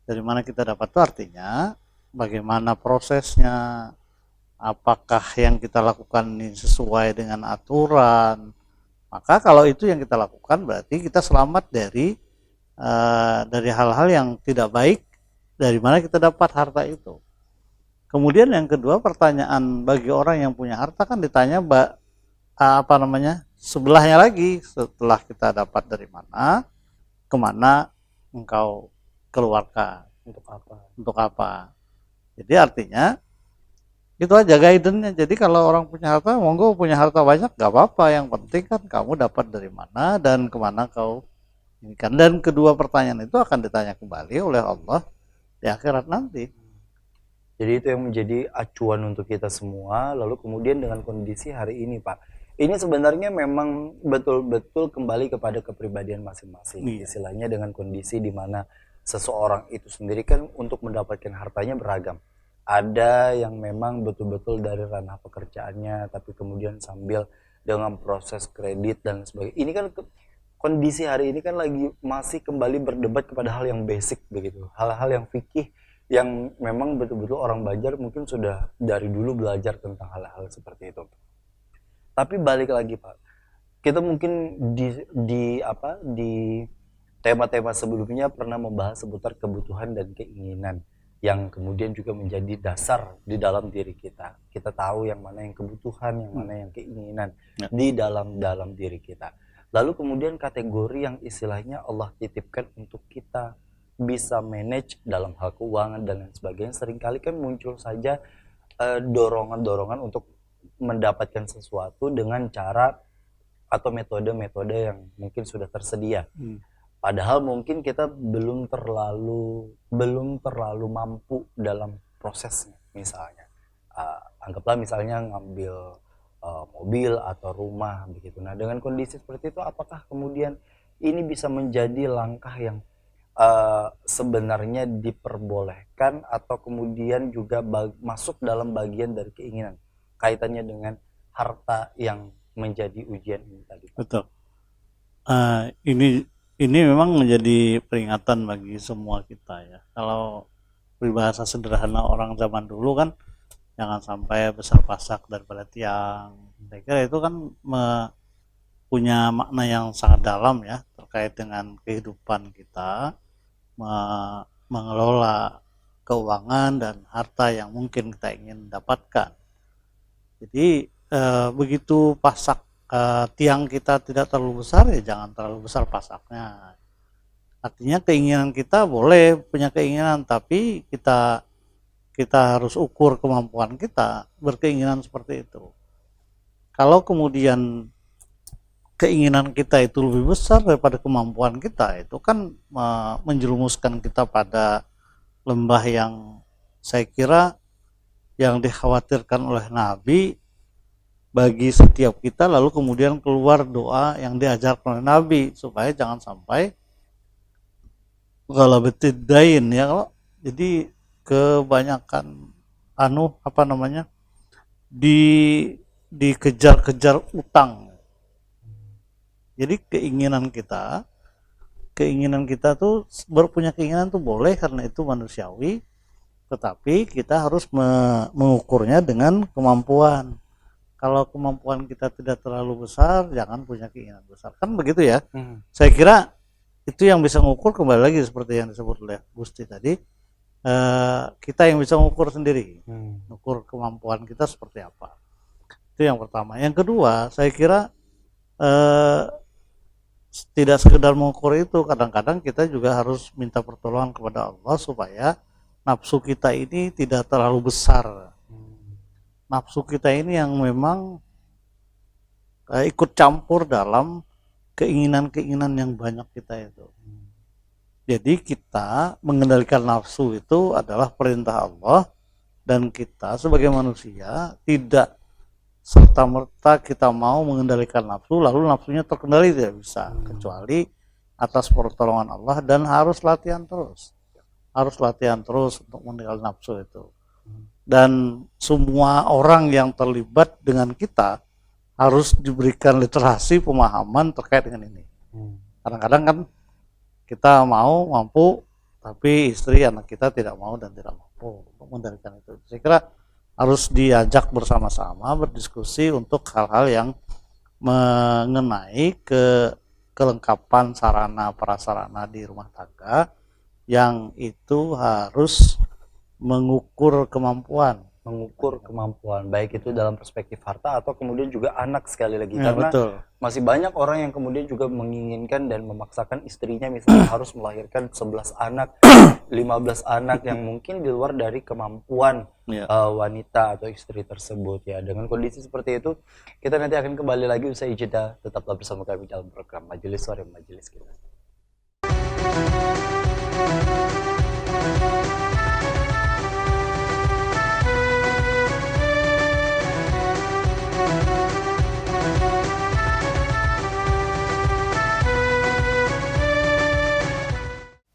Dari mana kita dapat itu artinya bagaimana prosesnya, apakah yang kita lakukan ini sesuai dengan aturan. Maka kalau itu yang kita lakukan, berarti kita selamat dari hal-hal yang tidak baik. Dari mana kita dapat harta itu? Kemudian yang kedua, pertanyaan bagi orang yang punya harta kan ditanya sebelahnya lagi, setelah kita dapat dari mana, kemana engkau keluarkan, untuk apa. Jadi artinya itu aja guidance-nya. Jadi kalau orang punya harta, monggo punya harta banyak gak apa-apa, yang penting kan kamu dapat dari mana dan kemana kau ini kan. Dan kedua pertanyaan itu akan ditanya kembali oleh Allah di akhirat nanti. Jadi itu yang menjadi acuan untuk kita semua. Lalu kemudian dengan kondisi hari ini, Pak, ini sebenarnya memang betul-betul kembali kepada kepribadian masing-masing. Istilahnya dengan kondisi di mana seseorang itu sendiri kan untuk mendapatkan hartanya beragam. Ada yang memang betul-betul dari ranah pekerjaannya, tapi kemudian sambil dengan proses kredit dan sebagainya. Ini kan kondisi hari ini kan lagi masih kembali berdebat kepada hal yang basic begitu, hal-hal yang fikih yang memang betul-betul orang Banjar mungkin sudah dari dulu belajar tentang hal-hal seperti itu. Tapi balik lagi, Pak, kita mungkin di tema-tema sebelumnya pernah membahas seputar kebutuhan dan keinginan yang kemudian juga menjadi dasar di dalam diri kita. Kita tahu yang mana yang kebutuhan, yang mana yang keinginan di dalam diri kita. Lalu kemudian kategori yang istilahnya Allah titipkan untuk kita bisa manage dalam hal keuangan dan lain sebagainya, seringkali kan muncul saja dorongan-dorongan untuk mendapatkan sesuatu dengan cara atau metode-metode yang mungkin sudah tersedia. Padahal mungkin kita belum terlalu mampu dalam prosesnya. Misalnya anggaplah misalnya ngambil mobil atau rumah begitu. Nah, dengan kondisi seperti itu apakah kemudian ini bisa menjadi langkah yang sebenarnya diperbolehkan atau kemudian juga masuk dalam bagian dari keinginan kaitannya dengan harta yang menjadi ujian ini tadi, Pak? Betul. Ini memang menjadi peringatan bagi semua kita ya. Kalau berbahasa sederhana orang zaman dulu kan, jangan sampai besar pasak daripada tiang. Saya kira itu kan punya makna yang sangat dalam ya, terkait dengan kehidupan kita, mengelola keuangan dan harta yang mungkin kita ingin dapatkan. Jadi begitu pasak tiang kita tidak terlalu besar, ya jangan terlalu besar pasaknya. Artinya keinginan kita boleh punya keinginan, tapi kita harus ukur kemampuan kita berkeinginan seperti itu. Kalau kemudian keinginan kita itu lebih besar daripada kemampuan kita, itu kan menjerumuskan kita pada lembah yang saya kira yang dikhawatirkan oleh Nabi bagi setiap kita, lalu kemudian keluar doa yang diajarkan oleh Nabi supaya jangan sampai galabetidain ya. Kalau jadi kebanyakan dikejar-kejar utang. Jadi keinginan kita tuh berpunya keinginan tuh boleh karena itu manusiawi, tetapi kita harus mengukurnya dengan kemampuan. Kalau kemampuan kita tidak terlalu besar, jangan punya keinginan besar. Kan begitu ya. Saya kira itu yang bisa mengukur, kembali lagi seperti yang disebut oleh Gusti tadi, kita yang bisa mengukur sendiri, mengukur kemampuan kita seperti apa. Itu yang pertama. Yang kedua, saya kira tidak sekedar mengukur itu, kadang-kadang kita juga harus minta pertolongan kepada Allah supaya nafsu kita ini tidak terlalu besar. Nafsu kita ini yang memang ikut campur dalam keinginan-keinginan yang banyak kita itu. Jadi kita mengendalikan nafsu itu adalah perintah Allah, dan kita sebagai manusia tidak serta-merta kita mau mengendalikan nafsu lalu nafsunya terkendali, tidak bisa, kecuali atas pertolongan Allah, dan harus latihan terus untuk mengendalikan nafsu itu. Dan semua orang yang terlibat dengan kita harus diberikan literasi pemahaman terkait dengan ini. Kadang-kadang kan kita mampu, tapi istri anak kita tidak mau dan tidak mampu untuk mengendalikan itu. Saya kira harus diajak bersama-sama berdiskusi untuk hal-hal yang mengenai kelengkapan sarana prasarana di rumah tangga, yang itu harus mengukur kemampuan, baik itu dalam perspektif harta atau kemudian juga anak sekali lagi, ya, karena betul. Masih banyak orang yang kemudian juga menginginkan dan memaksakan istrinya misalnya harus melahirkan 11 anak, 15 anak yang mungkin di luar dari kemampuan wanita atau istri tersebut ya. Dengan kondisi seperti itu, kita nanti akan kembali lagi usai jeda. Tetaplah bersama kami dalam program Majelis Sore Majelis Kita.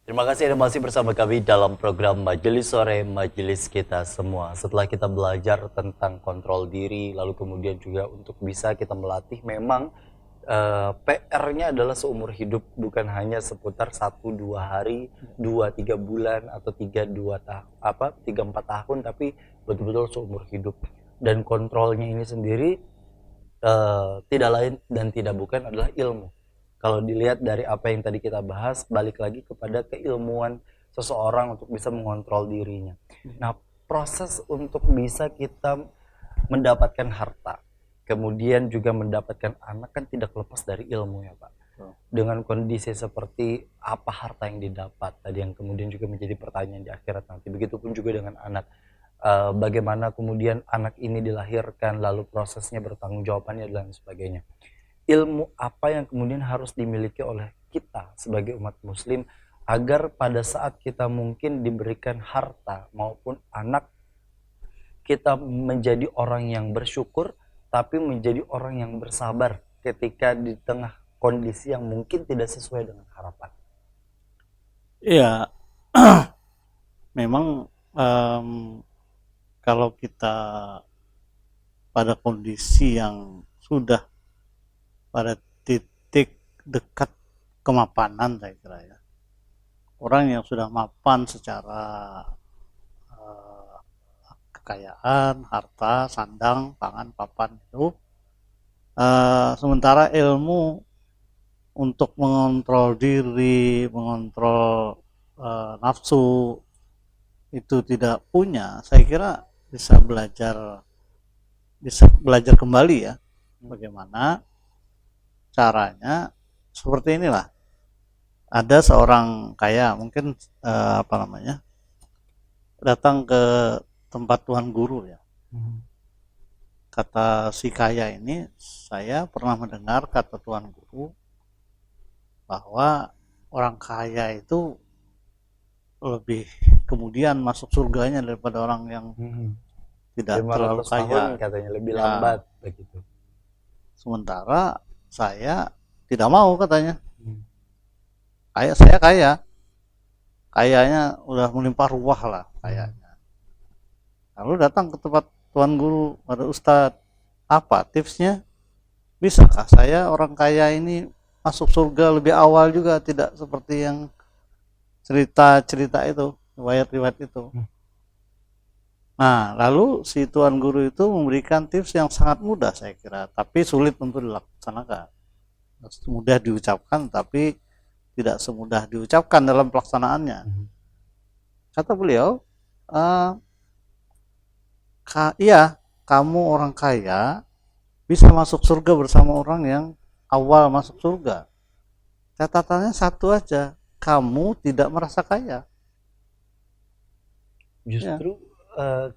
Terima kasih Anda masih bersama kami dalam program Majelis Sore Majelis Kita Semua. Setelah kita belajar tentang kontrol diri, lalu kemudian juga untuk bisa kita melatih, memang PR-nya adalah seumur hidup, bukan hanya seputar 1-2 hari, 2-3 bulan atau 3-4 tahun, tapi betul-betul seumur hidup. Dan kontrolnya ini sendiri tidak lain dan tidak bukan adalah ilmu. Kalau dilihat dari apa yang tadi kita bahas, balik lagi kepada keilmuan seseorang untuk bisa mengontrol dirinya. Nah, proses untuk bisa kita mendapatkan harta, kemudian juga mendapatkan anak, kan tidak lepas dari ilmu ya Pak. Dengan kondisi seperti apa harta yang didapat tadi, yang kemudian juga menjadi pertanyaan di akhirat nanti. Begitupun juga dengan anak. Bagaimana kemudian anak ini dilahirkan, lalu prosesnya, bertanggung jawabannya dan sebagainya. Ilmu apa yang kemudian harus dimiliki oleh kita sebagai umat muslim agar pada saat kita mungkin diberikan harta maupun anak, kita menjadi orang yang bersyukur tapi menjadi orang yang bersabar ketika di tengah kondisi yang mungkin tidak sesuai dengan harapan. Iya, memang kalau kita pada kondisi yang sudah pada titik dekat kemapanan, saya kira ya, orang yang sudah mapan secara kekayaan, harta, sandang, pangan, papan itu, sementara ilmu untuk mengontrol diri, mengontrol nafsu itu tidak punya, saya kira bisa belajar kembali ya, bagaimana caranya. Seperti inilah, ada seorang kaya mungkin datang ke tempat tuan guru ya. Kata si kaya ini, saya pernah mendengar kata tuan guru bahwa orang kaya itu lebih kemudian masuk surganya daripada orang yang tidak terlalu 500 kaya, tahun katanya lebih Ya. lambat begitu. sementara saya tidak mau, katanya. Saya kayanya udah melimpah ruah lah kayaknya. Lalu datang ke tempat tuan guru, pada Ustadz, apa tipsnya? Bisakah saya orang kaya ini masuk surga lebih awal juga, tidak seperti yang cerita-cerita itu, riwayat-riwayat itu. Nah, lalu si tuan guru itu memberikan tips yang sangat mudah, saya kira, tapi sulit untuk dilaksanakan. Mudah diucapkan, tapi tidak semudah diucapkan dalam pelaksanaannya. Kata beliau, iya, kamu orang kaya bisa masuk surga bersama orang yang awal masuk surga. Catatannya satu aja, kamu tidak merasa kaya. Justru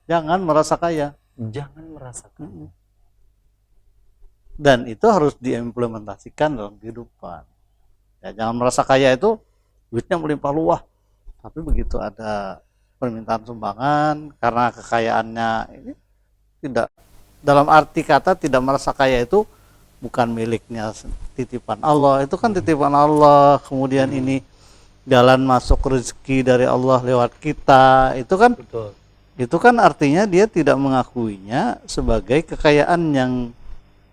Jangan merasa kaya. jangan merasakan. Dan itu harus diimplementasikan dalam kehidupan. Ya, jangan merasa kaya itu duitnya melimpah ruah, tapi begitu ada permintaan sumbangan karena kekayaannya ini, tidak, dalam arti kata tidak merasa kaya itu bukan miliknya, titipan Allah. Itu kan titipan Allah. Kemudian ini jalan masuk rezeki dari Allah lewat kita. Betul. Itu kan artinya dia tidak mengakuinya sebagai kekayaan yang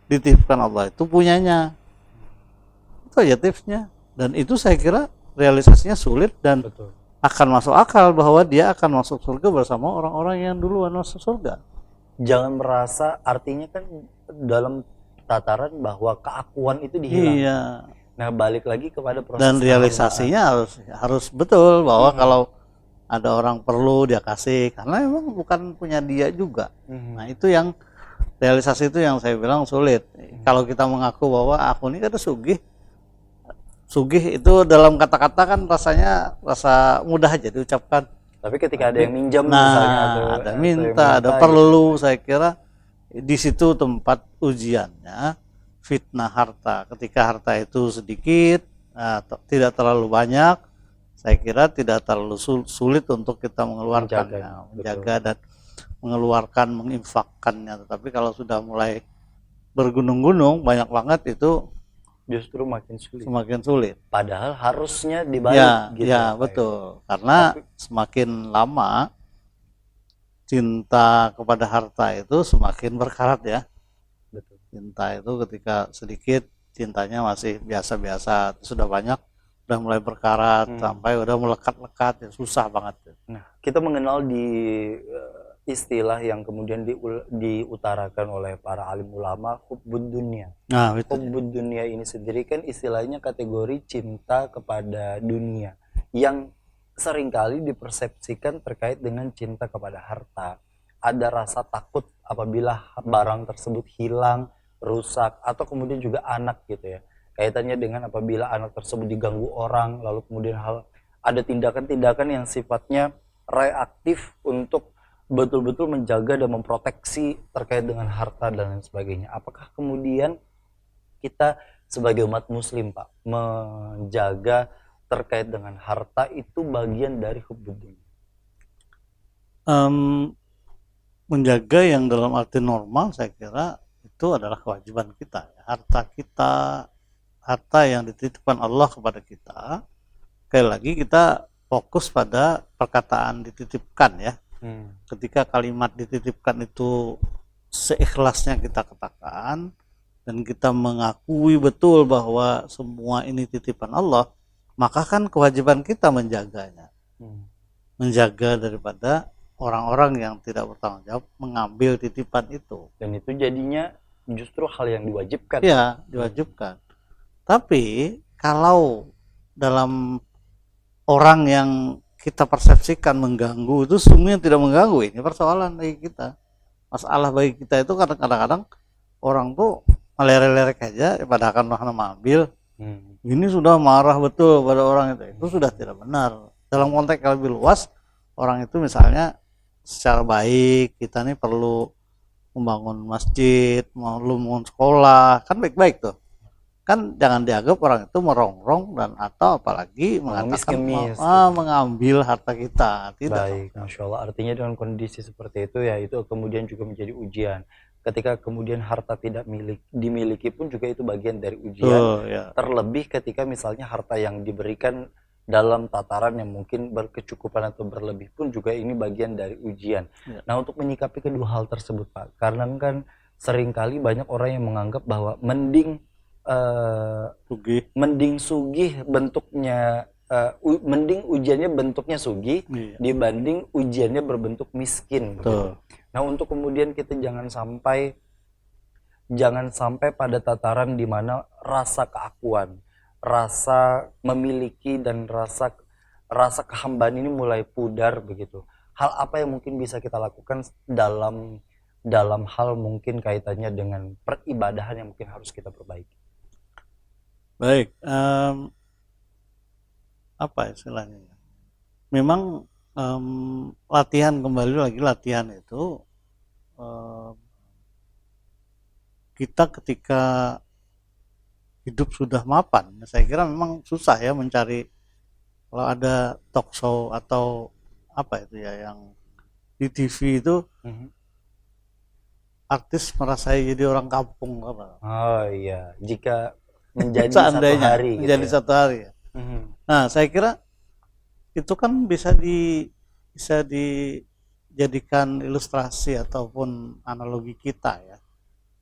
dititipkan Allah, itu punyanya. Itu aja tipsnya. Dan itu saya kira realisasinya sulit, dan Betul. akan masuk akal bahwa dia akan masuk surga bersama orang-orang yang duluan masuk surga. Jangan merasa, artinya kan dalam tataran bahwa keakuan itu dihilang. Iya. Nah, balik lagi kepada proses Dan realisasinya harus betul bahwa kalau ada orang perlu dia kasih, karena memang bukan punya dia juga. Nah, itu yang realisasi itu yang saya bilang sulit. Kalau kita mengaku bahwa aku ini kan sugih itu dalam kata-kata kan rasanya rasa mudah aja diucapkan. Tapi ketika ada yang minjam misalnya, ada minta, ada perlu, saya kira di situ tempat ujiannya fitnah harta. Ketika harta itu sedikit, tidak terlalu banyak, saya kira tidak terlalu sulit untuk kita mengeluarkannya, menjaga dan mengeluarkan, menginfakkannya. Tetapi kalau sudah mulai bergunung-gunung banyak banget, itu justru makin sulit. Semakin sulit. Padahal harusnya dibalik gitu. Ya, betul. Karena semakin lama cinta kepada harta itu semakin berkarat ya. Betul. Cinta itu ketika sedikit cintanya masih biasa-biasa, sudah banyak udah mulai berkarat sampai udah melekat-lekat, ya susah banget. Nah, kita mengenal di istilah yang kemudian diutarakan oleh para alim ulama, hubbud dunia. Nah, itu. Hubbud dunia ini sendiri kan istilahnya kategori cinta kepada dunia yang seringkali dipersepsikan terkait dengan cinta kepada harta. Ada rasa takut apabila barang tersebut hilang, rusak, atau kemudian juga anak gitu ya. Kaitannya dengan apabila anak tersebut diganggu orang, lalu kemudian ada tindakan-tindakan yang sifatnya reaktif untuk betul-betul menjaga dan memproteksi terkait dengan harta dan lain sebagainya. Apakah kemudian kita sebagai umat muslim, Pak, menjaga terkait dengan harta itu bagian dari hubbud dunia? Menjaga yang dalam arti normal, saya kira itu adalah kewajiban kita. Harta kita, harta yang dititipkan Allah kepada kita. Sekali lagi kita fokus pada perkataan dititipkan ya. Ketika kalimat dititipkan itu seikhlasnya kita katakan dan kita mengakui betul bahwa semua ini titipan Allah, maka kan kewajiban kita menjaganya. Menjaga daripada orang-orang yang tidak bertanggung jawab mengambil titipan itu. Dan itu jadinya justru hal yang diwajibkan. Ya, diwajibkan. Tapi kalau dalam orang yang kita persepsikan mengganggu itu sungguhnya tidak mengganggu, ini persoalan bagi kita. Masalah bagi kita itu kadang-kadang orang tuh melerek-lerek aja pada akan mengambil. Ini sudah marah betul pada orang itu sudah tidak benar. Dalam konteks yang lebih luas, orang itu misalnya secara baik kita nih perlu membangun masjid, membangun sekolah, kan baik-baik tuh. Kan jangan dianggap orang itu merongrong dan atau apalagi mengatakan mengambil harta kita. Tidak. Baik, Masya Allah. Artinya dengan kondisi seperti itu ya itu kemudian juga menjadi ujian. Ketika kemudian harta tidak dimiliki pun juga itu bagian dari ujian. Ya. Terlebih ketika misalnya harta yang diberikan dalam tataran yang mungkin berkecukupan atau berlebih pun juga ini bagian dari ujian. Ya. Nah, untuk menyikapi kedua hal tersebut Pak, karena kan seringkali banyak orang yang menganggap bahwa mending sugih bentuknya mending ujiannya bentuknya sugih dibanding ujiannya berbentuk miskin. Nah, untuk kemudian kita jangan sampai pada tataran di mana rasa keakuan, rasa memiliki dan rasa kehambaan ini mulai pudar begitu. Hal apa yang mungkin bisa kita lakukan dalam hal mungkin kaitannya dengan peribadahan yang mungkin harus kita perbaiki? Baik, apa istilahnya? Memang latihan itu kita ketika hidup sudah mapan, saya kira memang susah ya mencari kalau ada talk show atau apa itu ya yang di TV itu artis merasa jadi orang kampung apa? Oh iya, jika menjadi seandainya satu hari menjadi gitu ya. Satu hari ya. Nah, saya kira itu kan bisa dijadikan ilustrasi ataupun analogi kita ya.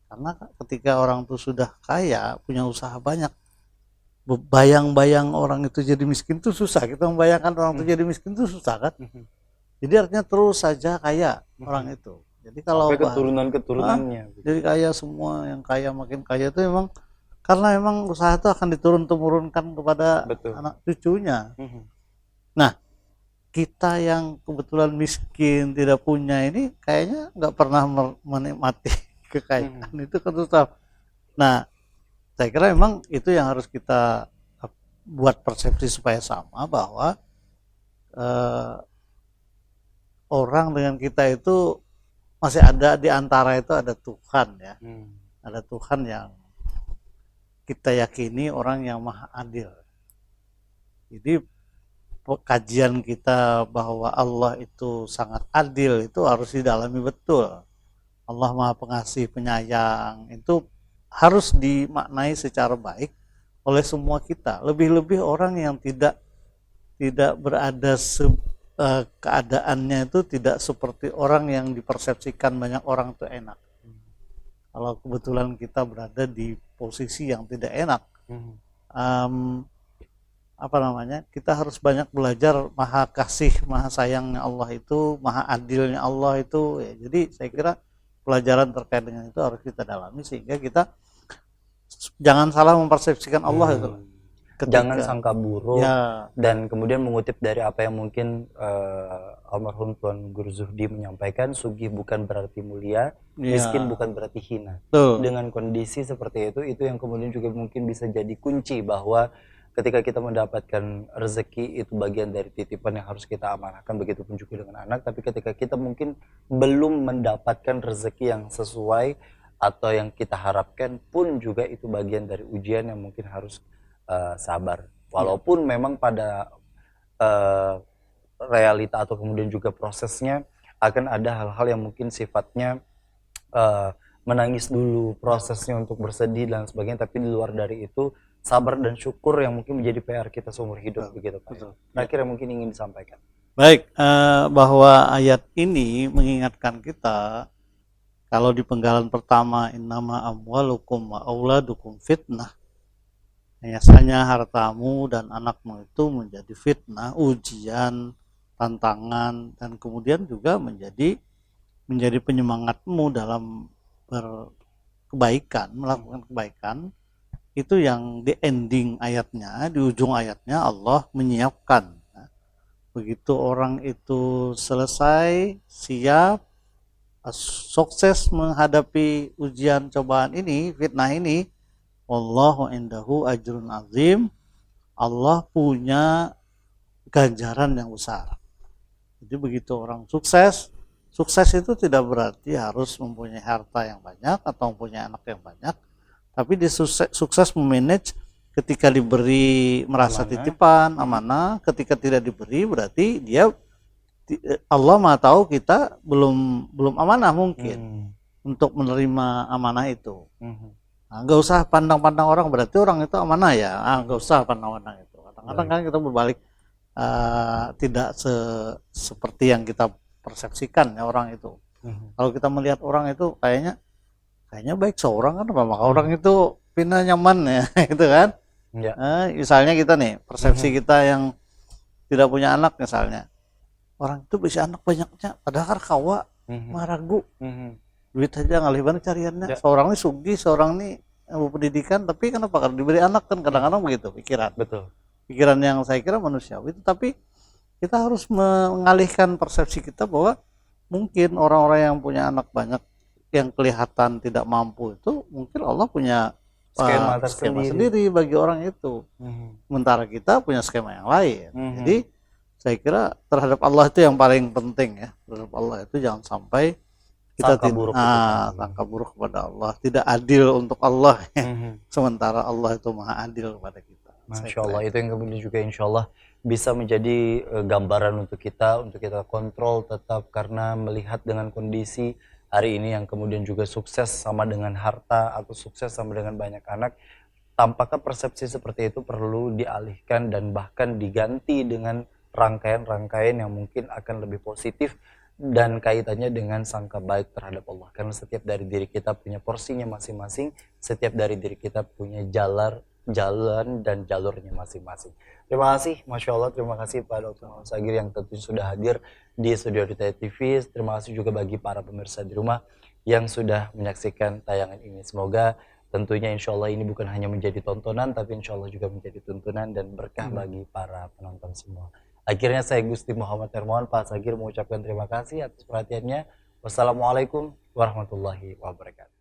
Karena ketika orang itu sudah kaya, punya usaha banyak, bayang-bayang orang itu jadi miskin itu susah. Kita membayangkan orang itu jadi miskin itu susah kan? Jadi artinya terus saja kaya orang itu. Jadi kalau keturunan-keturunannya. Jadi kaya semua, yang kaya makin kaya itu memang karena memang usaha itu akan diturunkan kepada anak cucunya. Nah, kita yang kebetulan miskin tidak punya ini kayaknya nggak pernah menikmati kekayaan itu kan susah. Nah, saya kira memang itu yang harus kita buat persepsi supaya sama bahwa orang dengan kita itu masih ada di antara itu ada Tuhan ya. Ada Tuhan yang kita yakini orang yang maha adil. Jadi kajian kita bahwa Allah itu sangat adil itu harus didalami betul. Allah maha pengasih penyayang itu harus dimaknai secara baik oleh semua kita. Lebih-lebih orang yang tidak berada keadaannya itu tidak seperti orang yang dipersepsikan banyak orang itu enak. Kalau kebetulan kita berada di posisi yang tidak enak, kita harus banyak belajar maha kasih, maha sayangnya Allah itu, maha adilnya Allah itu. Ya, jadi saya kira pelajaran terkait dengan itu harus kita dalami sehingga kita jangan salah mempersepsikan Allah itu. Jangan sangka buruk dan kemudian mengutip dari apa yang mungkin almarhum Tuan Guru Zuhdi menyampaikan, sugih bukan berarti mulia, miskin bukan berarti hina. Dengan kondisi seperti itu yang kemudian juga mungkin bisa jadi kunci bahwa ketika kita mendapatkan rezeki itu bagian dari titipan yang harus kita amanahkan, begitupun juga dengan anak. Tapi ketika kita mungkin belum mendapatkan rezeki yang sesuai atau yang kita harapkan pun juga itu bagian dari ujian yang mungkin harus sabar. Walaupun memang pada realita atau kemudian juga prosesnya akan ada hal-hal yang mungkin sifatnya menangis dulu, prosesnya untuk bersedih dan sebagainya, tapi di luar dari itu sabar dan syukur yang mungkin menjadi PR kita seumur hidup Betul, begitu Pak. betul. Terakhir yang mungkin ingin disampaikan. Baik, bahwa ayat ini mengingatkan kita kalau di penggalan pertama innama amwalukum wa auladukum fitnah, biasanya hartamu dan anakmu itu menjadi fitnah, ujian, tantangan, dan kemudian juga menjadi penyemangatmu dalam berkebaikan, melakukan kebaikan. Itu yang di ending ayatnya, di ujung ayatnya Allah menyiapkan. Begitu orang itu selesai, siap, sukses menghadapi ujian cobaan ini, fitnah ini, wallahu indahu ajrun azim, Allah punya ganjaran yang besar. Jadi begitu orang sukses, sukses itu tidak berarti harus mempunyai harta yang banyak atau mempunyai anak yang banyak, tapi dia sukses memanage ketika diberi merasa titipan, amanah, ketika tidak diberi berarti dia Allah Maha tahu kita belum amanah mungkin untuk menerima amanah itu. Nah, nggak usah pandang-pandang orang berarti orang itu amanah ya. Nggak usah pandang-pandang itu. Kadang-kadang kan kita berbalik tidak seperti yang kita persepsikan ya orang itu. Kalau kita melihat orang itu kayaknya baik seorang kan, maka orang itu pindah nyaman ya, gitu kan? Ya. Misalnya kita nih persepsi kita yang tidak punya anak misalnya. Orang itu bisa anak banyaknya, padahal kawa maragu, duit aja ngalih banget cariannya. Seorang ini sugih, seorang ini pendidikan, tapi kenapa kalau diberi anak kan kadang-kadang begitu pikiran. Betul. Pikiran yang saya kira manusiawi itu, tapi kita harus mengalihkan persepsi kita bahwa mungkin orang-orang yang punya anak banyak yang kelihatan tidak mampu itu mungkin Allah punya skema sendiri bagi orang itu. Sementara kita punya skema yang lain. Jadi saya kira terhadap Allah itu yang paling penting ya. Terhadap Allah itu jangan sampai kita sangka buruk kepada Allah, tidak adil untuk Allah ya. Sementara Allah itu maha adil kepada kita. Masya Allah, itu yang kemudian juga insya Allah bisa menjadi gambaran untuk kita kontrol tetap, karena melihat dengan kondisi hari ini yang kemudian juga sukses sama dengan harta atau sukses sama dengan banyak anak, tampaknya persepsi seperti itu perlu dialihkan dan bahkan diganti dengan rangkaian-rangkaian yang mungkin akan lebih positif dan kaitannya dengan sangka baik terhadap Allah. Karena setiap dari diri kita punya porsinya masing-masing, setiap dari diri kita punya jalan dan jalurnya masing-masing. Terima kasih, Masya Allah, terima kasih Pak Dr. Muhammad Sagir yang tentu sudah hadir di studio Duta TV. Terima kasih juga bagi para pemirsa di rumah yang sudah menyaksikan tayangan ini. Semoga tentunya insya Allah ini bukan hanya menjadi tontonan, tapi insya Allah juga menjadi tuntunan dan berkah bagi para penonton semua. Akhirnya saya Gusti Muhammad Hermawan, Pak Sagir mengucapkan terima kasih atas perhatiannya. Wassalamualaikum warahmatullahi wabarakatuh.